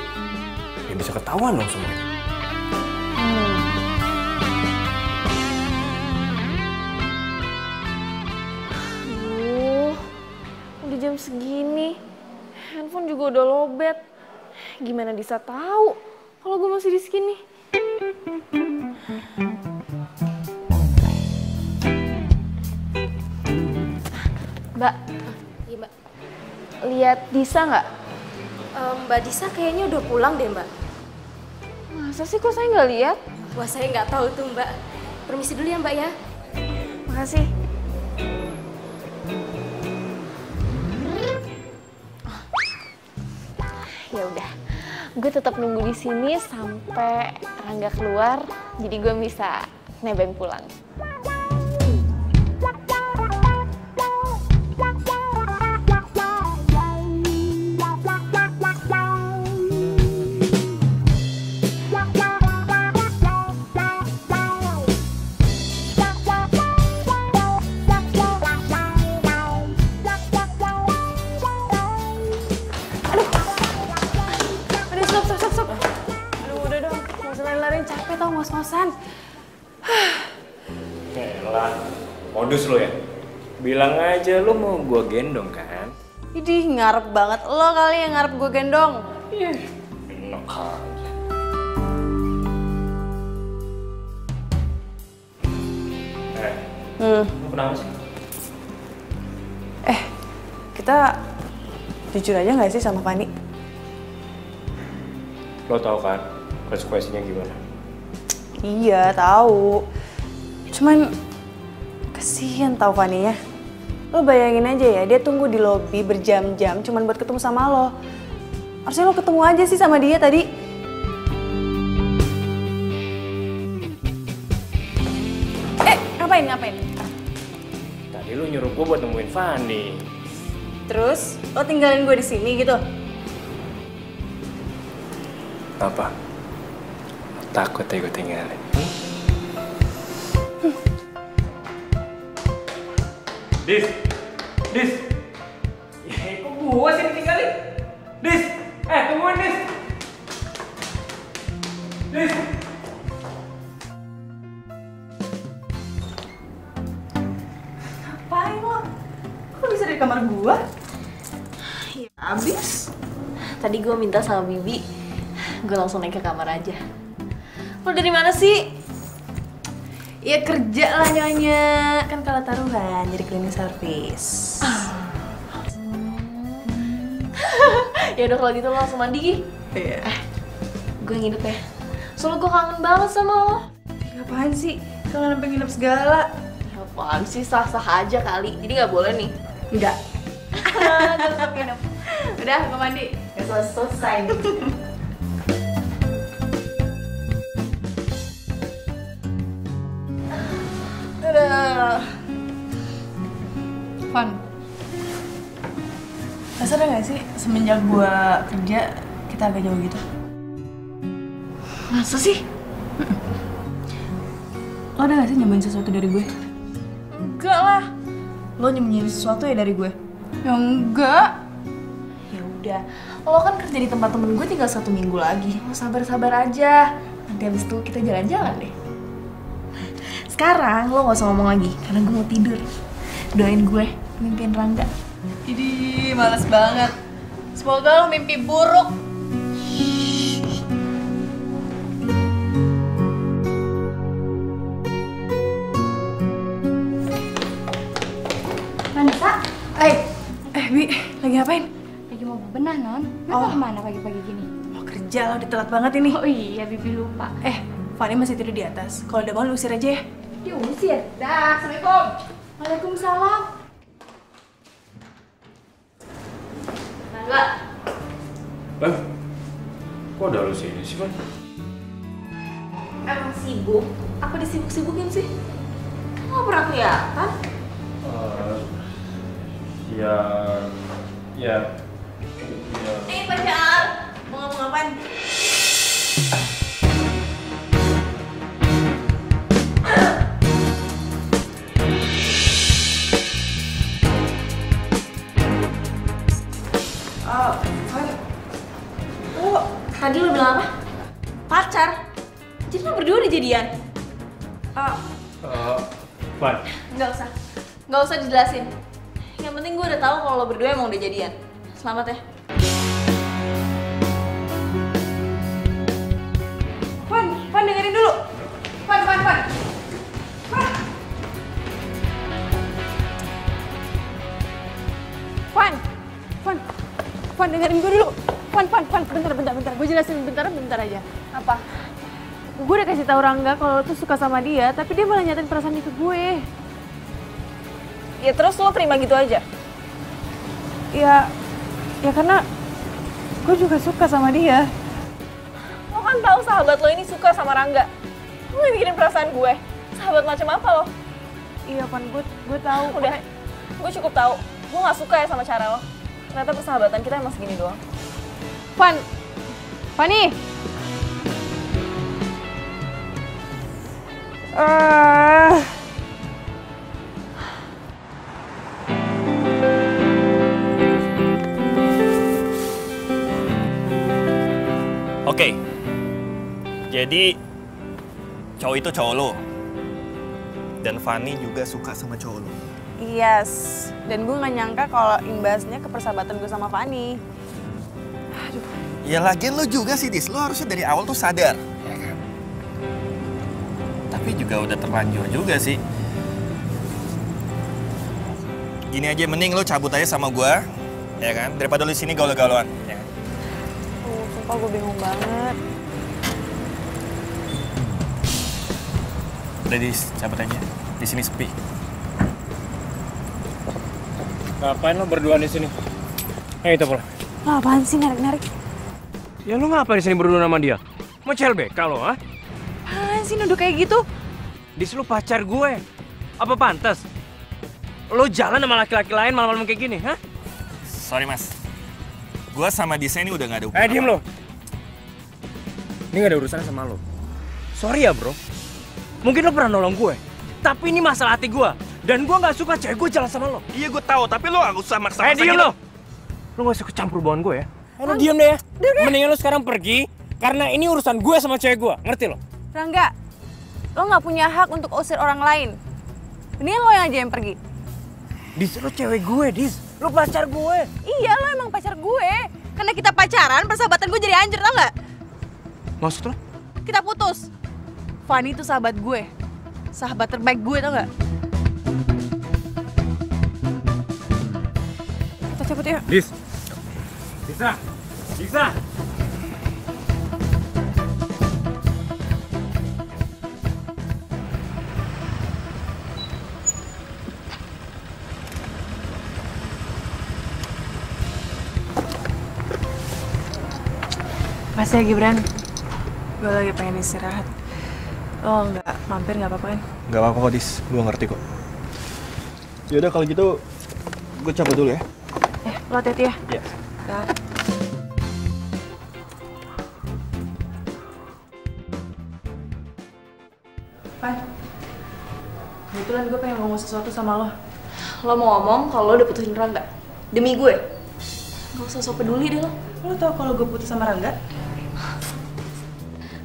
ya bisa ketahuan dong semuanya. Udah jam segini, handphone juga udah lobet. Gimana bisa tahu kalau gue masih di sini? Mbak, Iya mbak. lihat Disa nggak? Mbak Disa kayaknya udah pulang deh mbak. Masa sih kok saya nggak lihat? Wah saya nggak tahu tuh mbak. Permisi dulu ya mbak ya. Makasih. Ya udah, gue tetap nunggu di sini sampai Rangga keluar, jadi gue bisa nebeng pulang. Capek tau ngos-ngosan. Elah, modus lo ya? Bilang aja lo mau gue gendong kan? Idih, ngarep banget lo kali yang ngarep gue gendong. Enak aja. Lo kenapa sih? Kita jujur aja nggak sih sama Fanny? Lo tau kan konsekuensinya gimana? Iya, tahu. Cuman kasihan tau Fanny ya. Lo bayangin aja ya, dia tunggu di lobi berjam-jam cuman buat ketemu sama lo. Harusnya lo ketemu aja sih sama dia tadi. Ngapain? Tadi lo nyuruh gue buat nemuin Fanny. Terus lo tinggalin gue di sini gitu? Apa? Takut ya gue tinggalin? Dis! Ya, kok gue sih ditinggalin? Dis! Tungguin Dis! Dis! Ngapain lo? Kok bisa di kamar gue? Ya abis. Tadi gue minta sama Bibi, gue langsung naik ke kamar aja. Lo dari mana sih? Ya kerja lah Nyonya. Kan kalau taruhan jadi cleaning service. Ya udah kalau gitu lo langsung mandi Gi. Iya. Gue nginep ya. Soalnya gue kangen banget sama lo. Apaan sih? Kangen sampai nginep segala. Ya Apaan sih, sah-sah aja kali. Jadi nggak boleh nih. Enggak. Tetap minum. Udah, gue mandi. Ya selesai nih. Van, lo sadar gak sih semenjak gue kerja kita agak jauh gitu? Masa sih? Lo ada gak sih nyembunyiin sesuatu dari gue? Enggak lah. Lo nyembunyiin sesuatu ya dari gue? Ya enggak. Ya udah, lo kan kerja di tempat temen gue tinggal 1 minggu lagi. Lo sabar-sabar aja. Nanti habis itu kita jalan-jalan deh. Sekarang lo gak usah ngomong lagi, karena gue mau tidur. Doain gue, mimpiin Rangga. Idih, males banget. Semoga lo mimpi buruk. Vanessa? Bi, lagi ngapain? Lagi mau bebenah, Non. Lo kemana pagi-pagi gini? Mau kerja, lo udah telat banget ini. Oh iya, Bibi lupa. Fanny masih tidur di atas. Kalau udah bangun, lu usir aja ya. Diusir? Dah, Assalamualaikum. Waalaikumsalam. Rangga. Kok ada lu sini sih, Van? Emang sibuk? Apa disibuk-sibukin sih? Lo gak pernah kelihatan? Ya. Pacar! Mau ngomong apaan? Tadi lo bilang apa? Pacar? Jadi lo berdua udah jadian? Van. Nggak usah dijelasin. Yang penting gue udah tahu kalau lo berdua emang udah jadian. Selamat ya. Van dengerin dulu. Van. Van dengerin gue dulu. Van, bentar. Gue jelasin bentar aja. Apa? Gue udah kasih tahu Rangga kalau lo tuh suka sama dia, tapi dia malah nyatain perasaan itu ke gue. Ya terus lo terima gitu aja? Ya karena gue juga suka sama dia. Lo kan tahu sahabat lo ini suka sama Rangga. Lo yang mikirin perasaan gue. Sahabat macam apa lo? Iya, Van, gue tahu. Udah, gue cukup tahu. Gue nggak suka ya sama cara lo. Ternyata persahabatan kita emang segini doang. Fanny. Oke. Jadi cowok itu cowok lo. Dan Fanny juga suka sama cowok lo. Yes, dan gue gak nyangka kalau imbasnya ke persahabatan gue sama Fanny. Ya lagian lo juga sih, Dis. Lo harusnya dari awal tuh sadar, ya kan? Tapi juga udah terlanjur juga sih. Gini aja, mending lo cabut aja sama gue, ya kan? Daripada lo di sini gaul-gaulan, ya kan? Sumpah gue bingung banget. Udah, Dis, cabut aja. Di sini sepi. Ngapain lo berdua di sini? Ayo kita pulang. Lo apaan sih narik-narik? Ya lo ngapain di sini berdua sama dia? Mau CLBK lo, ha? Apaan sih nuduh kayak gitu? Dis, lo pacar gue. Apa pantas? Lo jalan sama laki-laki lain malam-malam kayak gini, ha? Sorry, Mas. Gue sama Disa ini udah gak ada hubungan. Diem lo. Ini gak ada urusan sama lo. Sorry ya, bro. Mungkin lo pernah nolong gue. Tapi ini masalah hati gue. Dan gue gak suka cewek gue jalan sama lo. Iya, gue tahu. Tapi lo gak usah maksa-maksa Diem gitu. lo. Lo gak usah kecampur hubungan gue ya. Lo diem deh ya. Mendingan lo sekarang pergi. Karena ini urusan gue sama cewek gue. Ngerti lo? Rangga, lo gak punya hak untuk usir orang lain. Mendingan lo yang aja yang pergi. Dis, lo cewek gue, Dis. Lo pacar gue. Iya, lo emang pacar gue. Karena kita pacaran, persahabatan gue jadi hancur, tau gak? Maksud lo? Kita putus. Fanny itu sahabat gue. Sahabat terbaik gue, tau gak? Kita cabut yuk. Dis. Bisa. Makasih ya Gibran. Gue lagi pengen istirahat. Lo nggak mampir nggak apa-apa kan? Nggak apa-apa kok, Dis. Gue ngerti kok. Yaudah kalau gitu, gue cabut dulu ya. Lo hati-hati ya. Iya. Dah. Pan, kebetulan gue pengen ngomong sesuatu sama lo. Lo mau ngomong kalau lo udah putusin Rangga? Demi gue? Gak usah sok peduli deh lo. Lo tau kalau gue putus sama Rangga?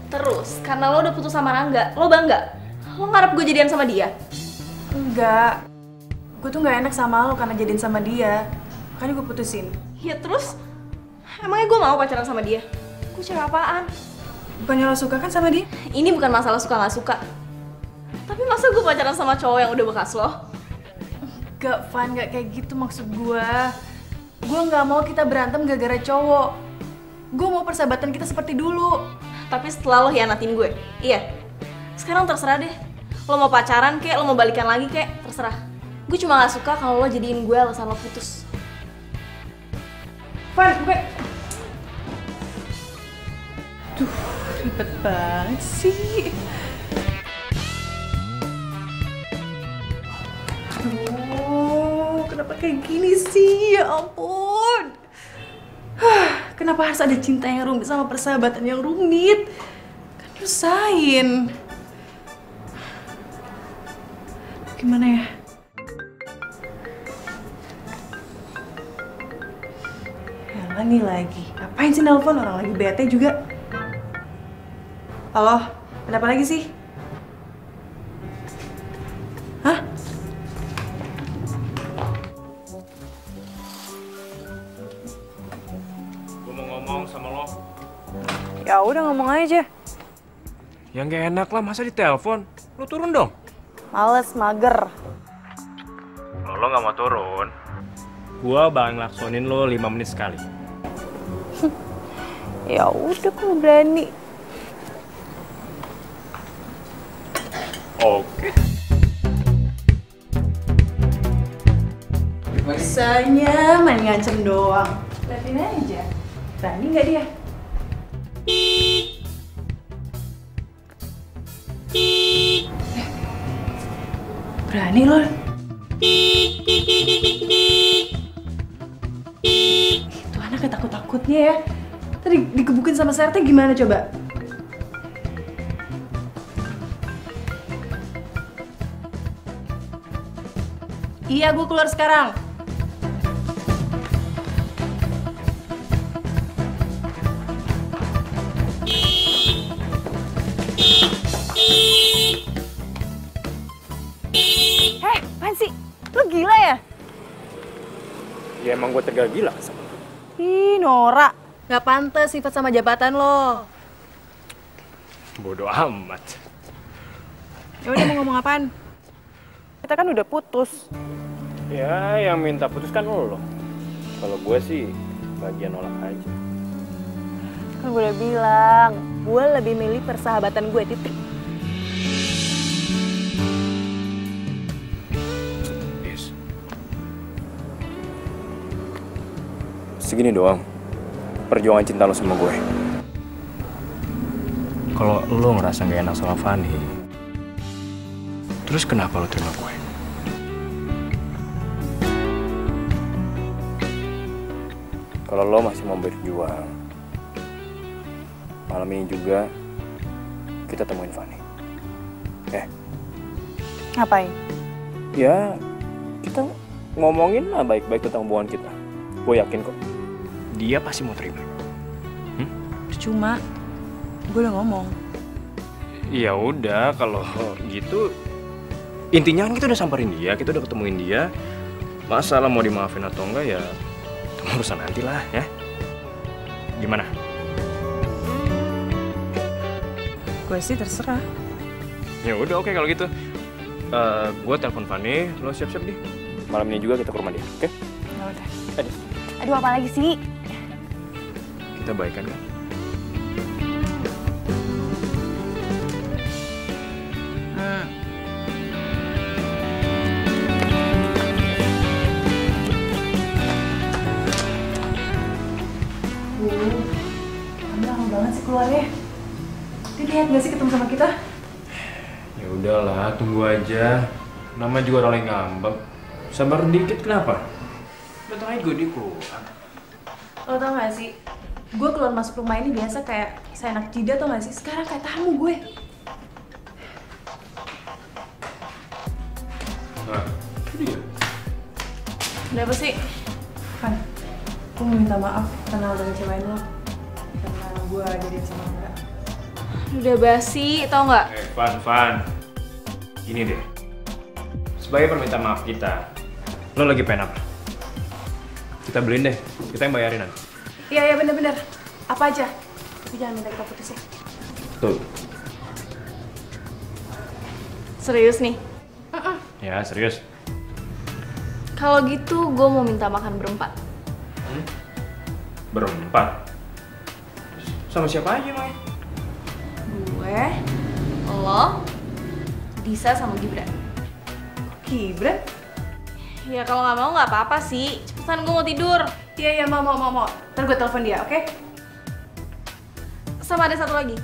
Terus, karena lo udah putus sama Rangga, lo bangga? Lo ngarep gue jadian sama dia? Enggak. Gue tuh nggak enak sama lo karena jadian sama dia. Makanya gue putusin. Ya terus? Emangnya gue mau pacaran sama dia? Gue cewek apaan? Bukannya lo suka kan sama dia? Ini bukan masalah suka nggak suka. Tapi masa gue pacaran sama cowok yang udah bekas lo? Gak, Van, gak kayak gitu maksud gue. Gue nggak mau kita berantem gara-gara cowok. Gue mau persahabatan kita seperti dulu. Tapi setelah lo hianatin gue, iya. Sekarang terserah deh. Lo mau pacaran kek, lo mau balikan lagi kek, terserah. Gue cuma gak suka kalau lo jadiin gue alasan lo putus. Van, gue... Duh, ribet banget sih. Aduh, kenapa kayak gini sih? Ya ampun. Kenapa harus ada cinta yang rumit sama persahabatan yang rumit? Kan nyusahin. Gimana ya? Yalah nih lagi. Ngapain sih nelpon, orang lagi bete juga? Halo, ada apa lagi sih? Hah? Gue mau ngomong sama lo. Ya udah ngomong aja. Yang gak enak lah, masa ditelepon? Lo turun dong. Males, mager. Kalau lo gak mau turun, gue bakal ngelaksonin lo 5 menit sekali. Ya udah, kok berani. Oke. Bisanya main ngancem doang. Liatin aja. Berani nggak dia? Berani loh. Itu anaknya takut-takutnya ya. Tadi digebukin sama Serte gimana coba? Iya, gue keluar sekarang. Apaan sih? Lo gila ya? Ya emang gue tergila-gila sama lo. Ih, Nora. Gak pantas sifat sama jabatan lo. Bodoh amat. Ya udah, mau ngomong apaan? Kita kan udah putus. Ya, yang minta putus kan lo. Kalau gue sih bagian nolak aja. Kan gue udah bilang, gue lebih milih persahabatan gue, titik. Yes. Segini doang perjuangan cinta lo sama gue. Kalau lo ngerasa gak enak sama Fanny, terus kenapa lo terima gue? Kalau lo masih mau berjuang, malam ini juga kita temuin Fanny. Ngapain? Ya, kita ngomongin lah baik-baik tentang hubungan kita. Gue yakin kok, dia pasti mau terima. Cuma, gue udah ngomong. Ya udah, kalau gitu intinya kan kita udah samperin dia, kita udah ketemuin dia. Masalah mau dimaafin atau enggak ya itu urusan nanti lah ya. Gimana? Gue sih terserah. Ya udah, oke kalau gitu. Gue telepon Fanny, lo siap-siap deh. Malam ini juga kita ke rumah dia, oke? Ya udah. Aduh, apa lagi sih? Kita baikan kan? Kamu lama banget sih keluarnya. Dia niat gak sih ketemu sama kita? Ya udahlah, tunggu aja. Nama juga orang yang ngambek. Sabar dikit kenapa? Datang aja gue keluar. Lo tau gak sih? Gue keluar masuk rumah ini biasa kayak seenak jidat tau gak sih? Sekarang kayak tamu gue. Nah, itu dia. Udah apa sih? Kan, gue mau minta maaf karena udah ngecewain lo. Karena gue jadian sama Angga. Udah basi, tau nggak? Van. Gini deh. Sebagai permintaan maaf kita, lo lagi pengen apa? Kita beliin deh, kita yang bayarin nanti. Iya bener-bener. Apa aja? Tapi jangan minta kita putus ya. Tuh. Serius nih? Ya, serius. Kalau gitu gue mau minta makan berempat. Berempat? Sama siapa aja, Mai? Gue, lo, Disa sama Gibran. Gibran? Ya kalau nggak mau nggak apa-apa sih. Cepetan gue mau tidur. Iya mau. Ntar gue telepon dia, oke? Sama ada satu lagi.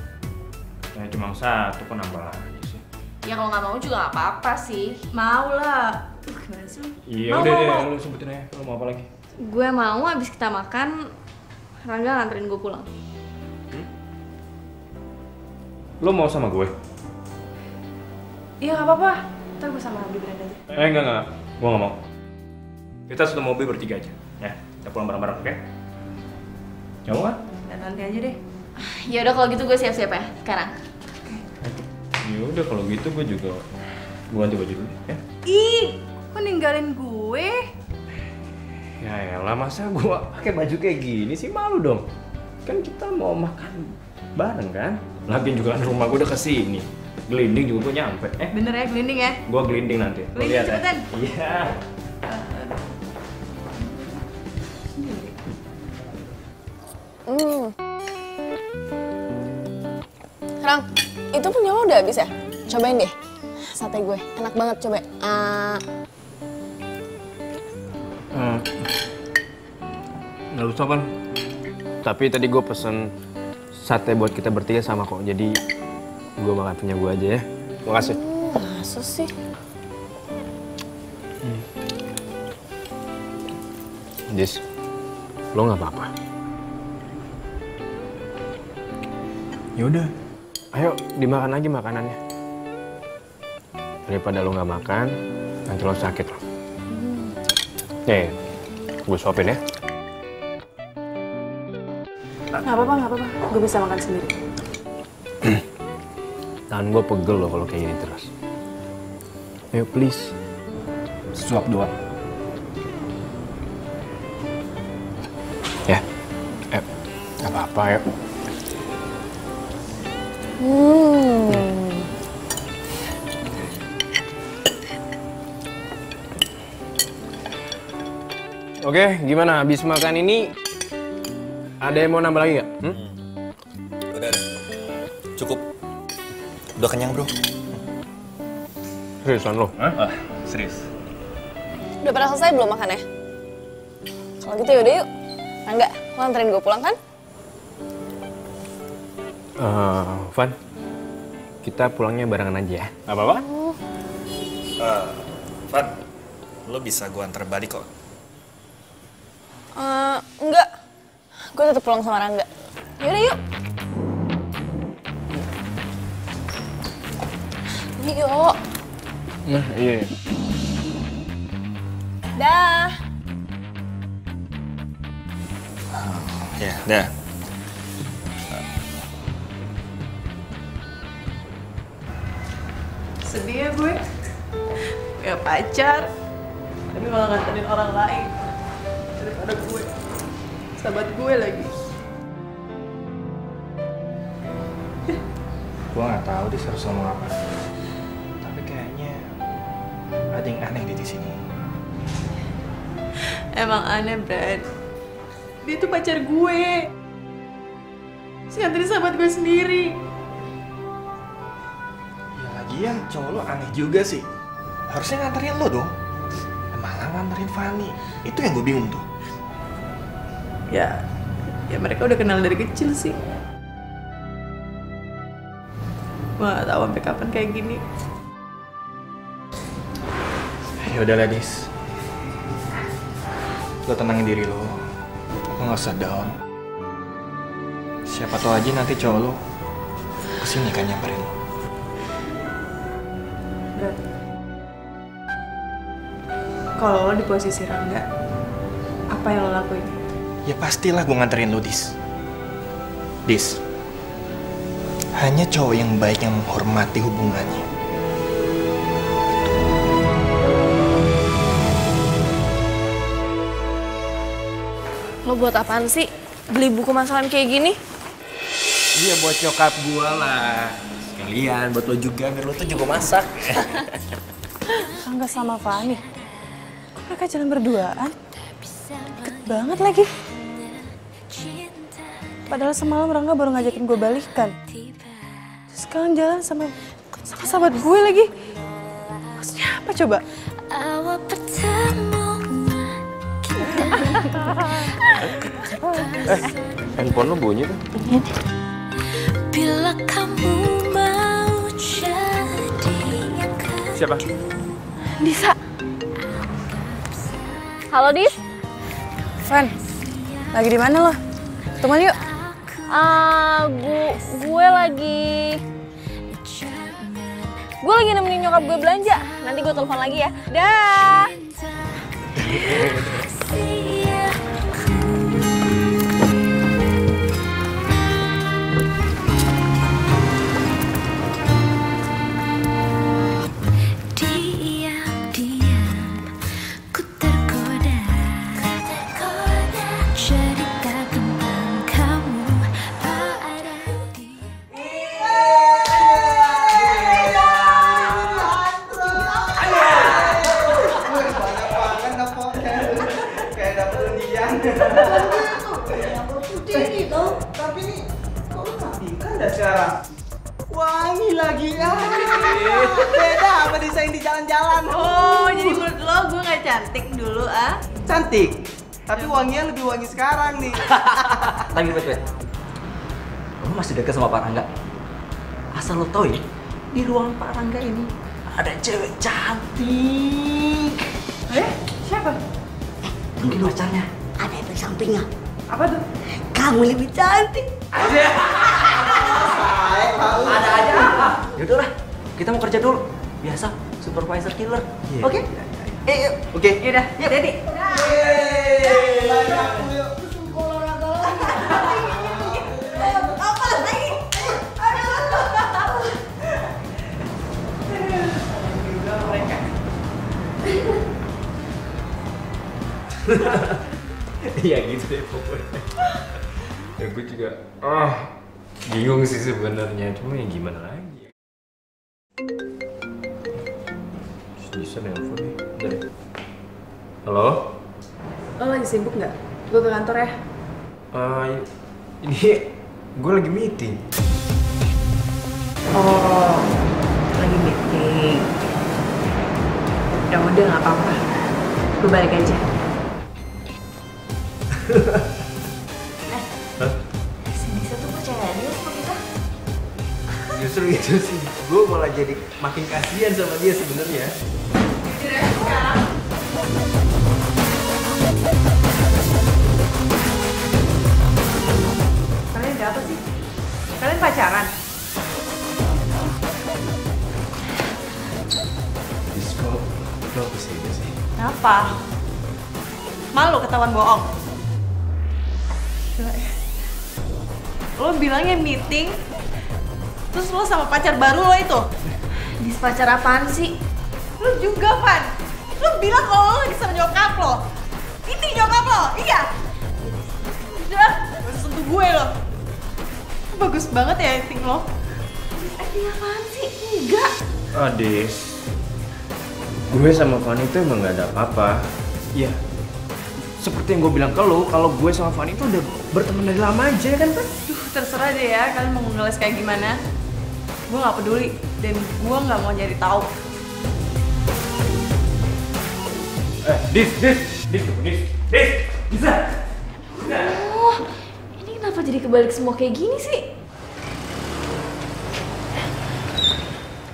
Ya cuma satu, kok nambah lagi sih? Ya kalau nggak mau juga nggak apa-apa sih. Mau lah. Gimana sih? Iya udah deh, lu sebutin aja. Lu mau apa lagi? Gue mau abis kita makan, Rangga nganterin gue pulang. Lu mau sama gue? Iya nggak apa-apa. Ntar gue sama Gibran aja. Enggak. Gue nggak mau. Kita satu mobil bertiga aja. Ya, kita pulang bareng-bareng, oke? Kamu kan? Dan nanti aja deh. Ya udah kalau gitu gue siap-siap ya sekarang. Ya udah kalau gitu gue juga ganti baju dulu ya. Ih, kok ninggalin gue? Ya elah, masa gue pakai baju kayak gini sih, malu dong. Kan kita mau makan bareng kan? Lagian juga kan rumah gue udah kesini. Gelinding juga gue nyampe. Bener ya, gelinding ya? Gue gelinding nanti. Lo Gelinding lihat cepetan. ya. Iya. Rang, itu punya lo udah habis ya? Cobain deh. Sate gue, enak banget, coba. Nggak usah, Pan. Tapi tadi gue pesen sate buat kita bertiga sama kok. Jadi gue makan punya gue aja ya. Makasih. Masa sih? Dis, lo nggak apa-apa? Ya udah, ayo dimakan lagi makanannya. Daripada lo nggak makan, nanti lo sakit lo. Nih, gue suapin ya. Nggak apa-apa. Gue bisa makan sendiri. Tangan gue pegel lo kalau kayak gini terus. Ayo please, suap doang. Ya, nggak apa-apa ya. Oke, gimana? Habis makan ini, ada yang mau nambah lagi nggak? Udah. Cukup. Udah kenyang, bro. Seriusan lo? Serius. Udah pada selesai belum makannya? Kalau gitu yaudah yuk. Rangga, lo anterin gue pulang kan? Van, kita pulangnya barengan aja ya. Gak apa-apa? Van, lo bisa gue antar balik kok. Enggak. Gue tetap pulang sama Rangga. Yaudah yuk. Yuk. Nah, iya. Dah. Ya, dah. Sedih ya gue. Gak pacar. Tapi malah nganterin orang lain. Daripada gue. Sahabat gue lagi. Gue nggak tahu dia harus ngomong apa. Tapi kayaknya ada yang aneh di sini. Emang aneh, Brad. Dia tuh pacar gue. Terus nganterin sahabat gue sendiri. Ya lagian cowok lo aneh juga sih. Harusnya nganterin lo dong. Malah nganterin Fanny. Itu yang gue bingung tuh. Ya mereka udah kenal dari kecil sih. Gue gak tahu sampai kapan kayak gini. Ya udah Dis. Lo tenangin diri lo. Lo gak usah down. Siapa tahu aja nanti cowok lo kesini kan nyamperin lo. Bro, kalau lo di posisi Rangga, apa yang lo lakuin? Ya pastilah gue nganterin lo, Dis. Dis, hanya cowok yang baik yang menghormati hubungannya. Lo buat apaan sih? Beli buku masalah kayak gini? Iya buat nyokap gua lah. Sekalian buat lo juga, biar lo tuh juga masak. Rangga sama Fani. Kok mereka jalan berduaan? Deket banget lagi. Padahal semalam Rangga baru ngajakin gue balikan. Terus sekarang jalan sama sahabat gue lagi. Maksudnya apa coba? Handphone lo bunyi tuh. Bila kamu mau jadi Siapa? Disa. Halo, Dis. Fan, lagi di mana lo? Teman yuk. Gue lagi nemenin nyokap gue belanja. Nanti gue telepon lagi ya. Dah. Wangi lagi beda sama desain di jalan-jalan. Oh, jadi menurut lo gue gak cantik dulu ah? Cantik, tapi wanginya lebih wangi sekarang nih. Tapi bet, lo masih deket sama Pak Rangga. Asal lo tau ya, di ruang Pak Rangga ini ada cewek cantik. Siapa? Mungkin pacarnya. Ada efek sampingnya. Apa tuh? Kamu lebih cantik. Ada aja. Yaudah lah, kita mau kerja dulu. Biasa, supervisor killer. Oke? Oke. Yaudah, jadi. Iya gitu deh pokoknya. Ya gue juga bingung sih sebenarnya, cuma ya gimana lagi. Bisa nelfon nih. Bentar. Halo? Lo lagi sibuk nggak? Gue ke kantor ya. Ini gue lagi meeting. Oh, lagi meeting. Ya udah nggak apa-apa. Gue balik aja. Si Disa tuh percaya dia sama kita. Justru itu sih, gue malah jadi makin kasihan sama dia sebenarnya. Kalian ada apa sih? Kalian pacaran? Disko, lo kesini sih. Kenapa? Malu ketahuan bohong? Lo bilangnya meeting, terus lo sama pacar baru lo itu? Dis, pacar apaan sih? Lo juga, Van. Lo bilang kalau lo lagi sama nyokap lo. Ini nyokap lo, iya? Udah, gak usah sentuh gue lo. Bagus banget ya acting lo. Acting apaan sih? Enggak. Dis, gue sama Fanny itu emang gak ada apa-apa. Iya, seperti yang gue bilang ke lo, kalau gue sama Fanny itu udah berteman dari lama aja kan, Pan? Terserah deh ya, kalian mau ngeles kayak gimana. Gue gak peduli, dan gue gak mau jadi tahu. Dis, bisa. Oh, ini kenapa jadi kebalik semua kayak gini sih?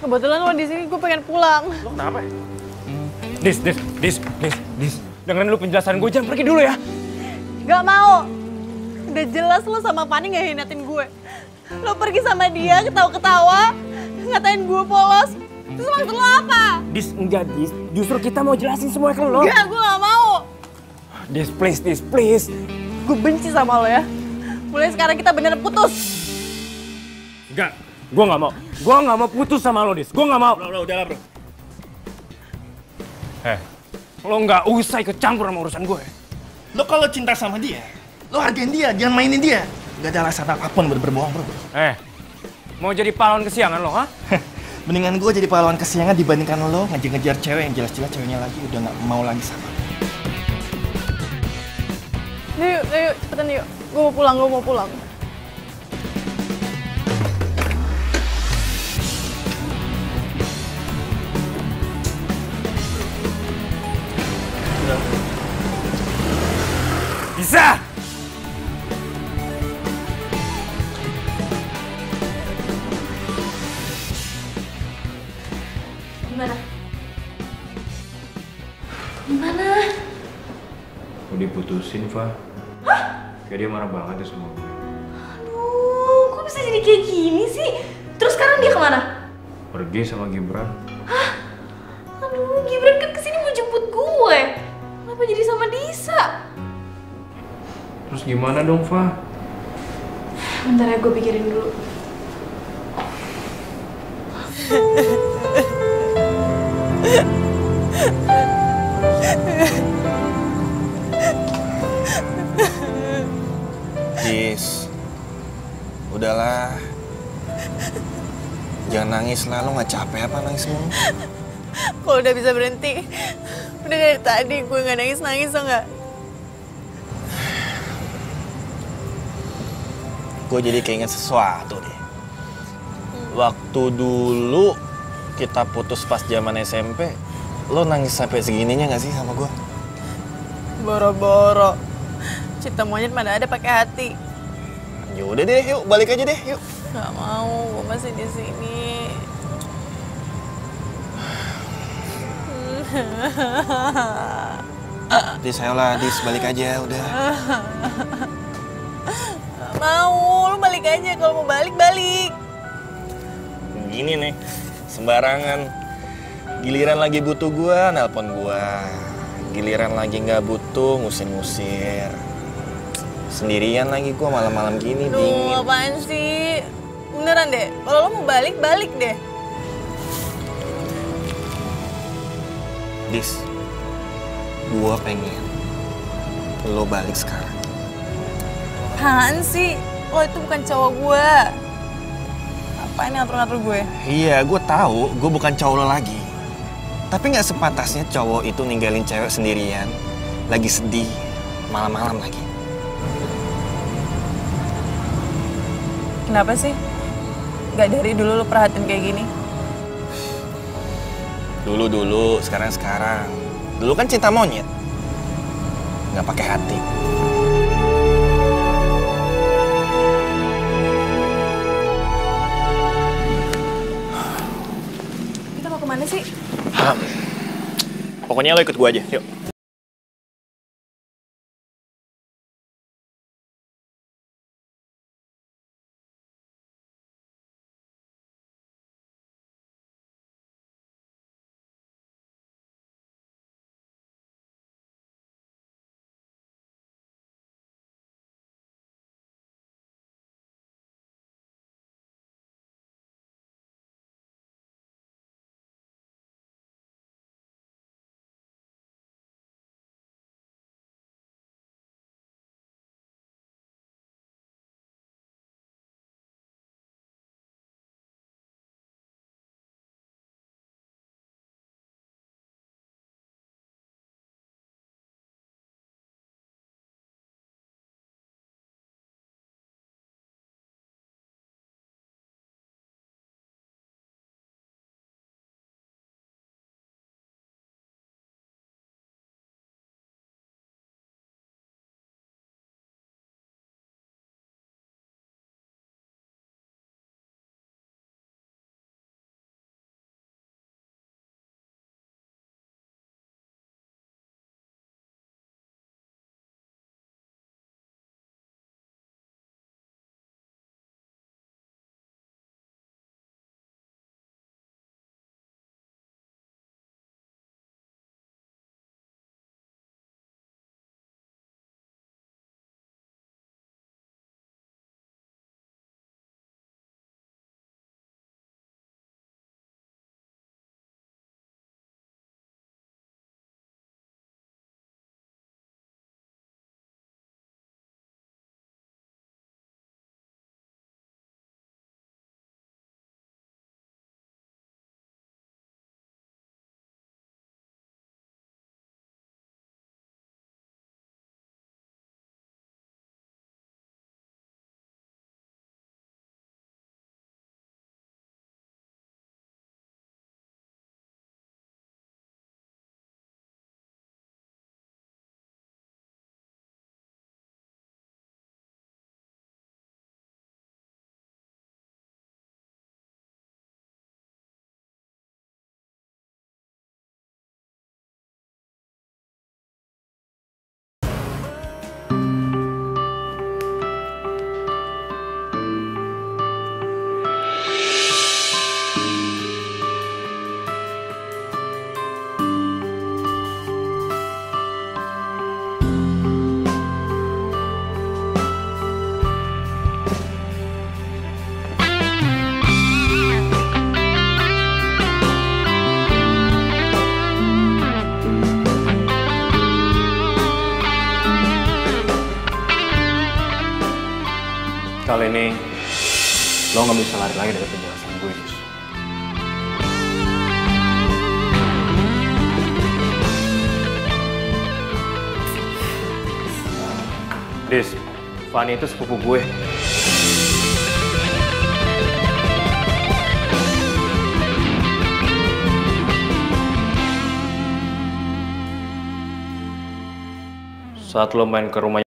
Kebetulan lo di sini, gue pengen pulang. Lo kenapa? Dis. Dengerin dulu penjelasan gue, jangan pergi dulu ya. Gak mau. Udah jelas lo sama Fanny gak hinatin gue. Lo pergi sama dia, ketawa-ketawa, ngatain gue polos. Terus maksud lo apa? Dis, enggak Dis. Justru kita mau jelasin semua ke lo. Enggak, gue gak mau. Dis, please. Gue benci sama lo ya. Mulai sekarang kita bener putus. Enggak, gue gak mau. Gue gak mau putus sama lo, Dis. Gue gak mau. Bro, udahlah bro. Lo gak usah ikut campur sama urusan gue. Lo kalau cinta sama dia, lo hargain dia, jangan mainin dia. Gak ada alasan apapun buat berbohong bro. Mau jadi pahlawan kesiangan lo, ha? Mendingan gue jadi pahlawan kesiangan dibandingkan lo ngejar-ngejar cewek yang jelas-jelas ceweknya lagi udah gak mau lagi sama lo. Yuk, cepetan yuk. Gue mau pulang. Bisa! Gimana? Mau diputusin, Fa. Kayak dia marah banget ya sama gue. Aduh, kok bisa jadi kayak gini sih? Terus sekarang dia kemana? Pergi sama Gibran. Aduh, Gibran kan kesini mau jemput gue. Kenapa jadi sama Disa? Terus gimana dong, Fa? Bentar ya, gue pikirin dulu. Jis, udahlah. Jangan nangis lah, lo gak capek apa nangis mulu? Kalau udah bisa berhenti, udah dari tadi gue gak nangis-nangis so nggak? Gue jadi keinget sesuatu deh. Waktu dulu kita putus pas zaman SMP, lo nangis sampai segininya gak sih sama gue? Boro-boro. Cinta monyet mana ada pakai hati. Yaudah deh, yuk balik aja deh, yuk. Gak mau, gue masih di sini. Dis, ayolah, Dis, balik aja, udah. Gak mau, lu balik aja. Kalau mau balik. Gini nih, sembarangan. Giliran lagi butuh gua, nelpon gua. Giliran lagi nggak butuh, ngusir-ngusir. Sendirian lagi gua malam-malam gini, Duh, dingin. apaan sih? Beneran deh, kalau lo mau balik deh. Dis, gua pengen lo balik sekarang. Apaan sih? Lo itu bukan cowok gue. Apaan yang ngatur-ngatur gue? Iya, gue tahu, gue bukan cowok lo lagi. Tapi nggak sepantasnya cowok itu ninggalin cewek sendirian, lagi sedih, malam-malam lagi. Kenapa sih? Gak dari dulu lo perhatiin kayak gini? Dulu, sekarang. Dulu kan cinta monyet, nggak pakai hati. Kita mau kemana sih? Pokoknya lo ikut gue aja, yuk. Kali ini lo nggak bisa lari lagi dari penjelasan gue, Dis. Dis, Fanny itu sepupu gue. Saat lo main ke rumahnya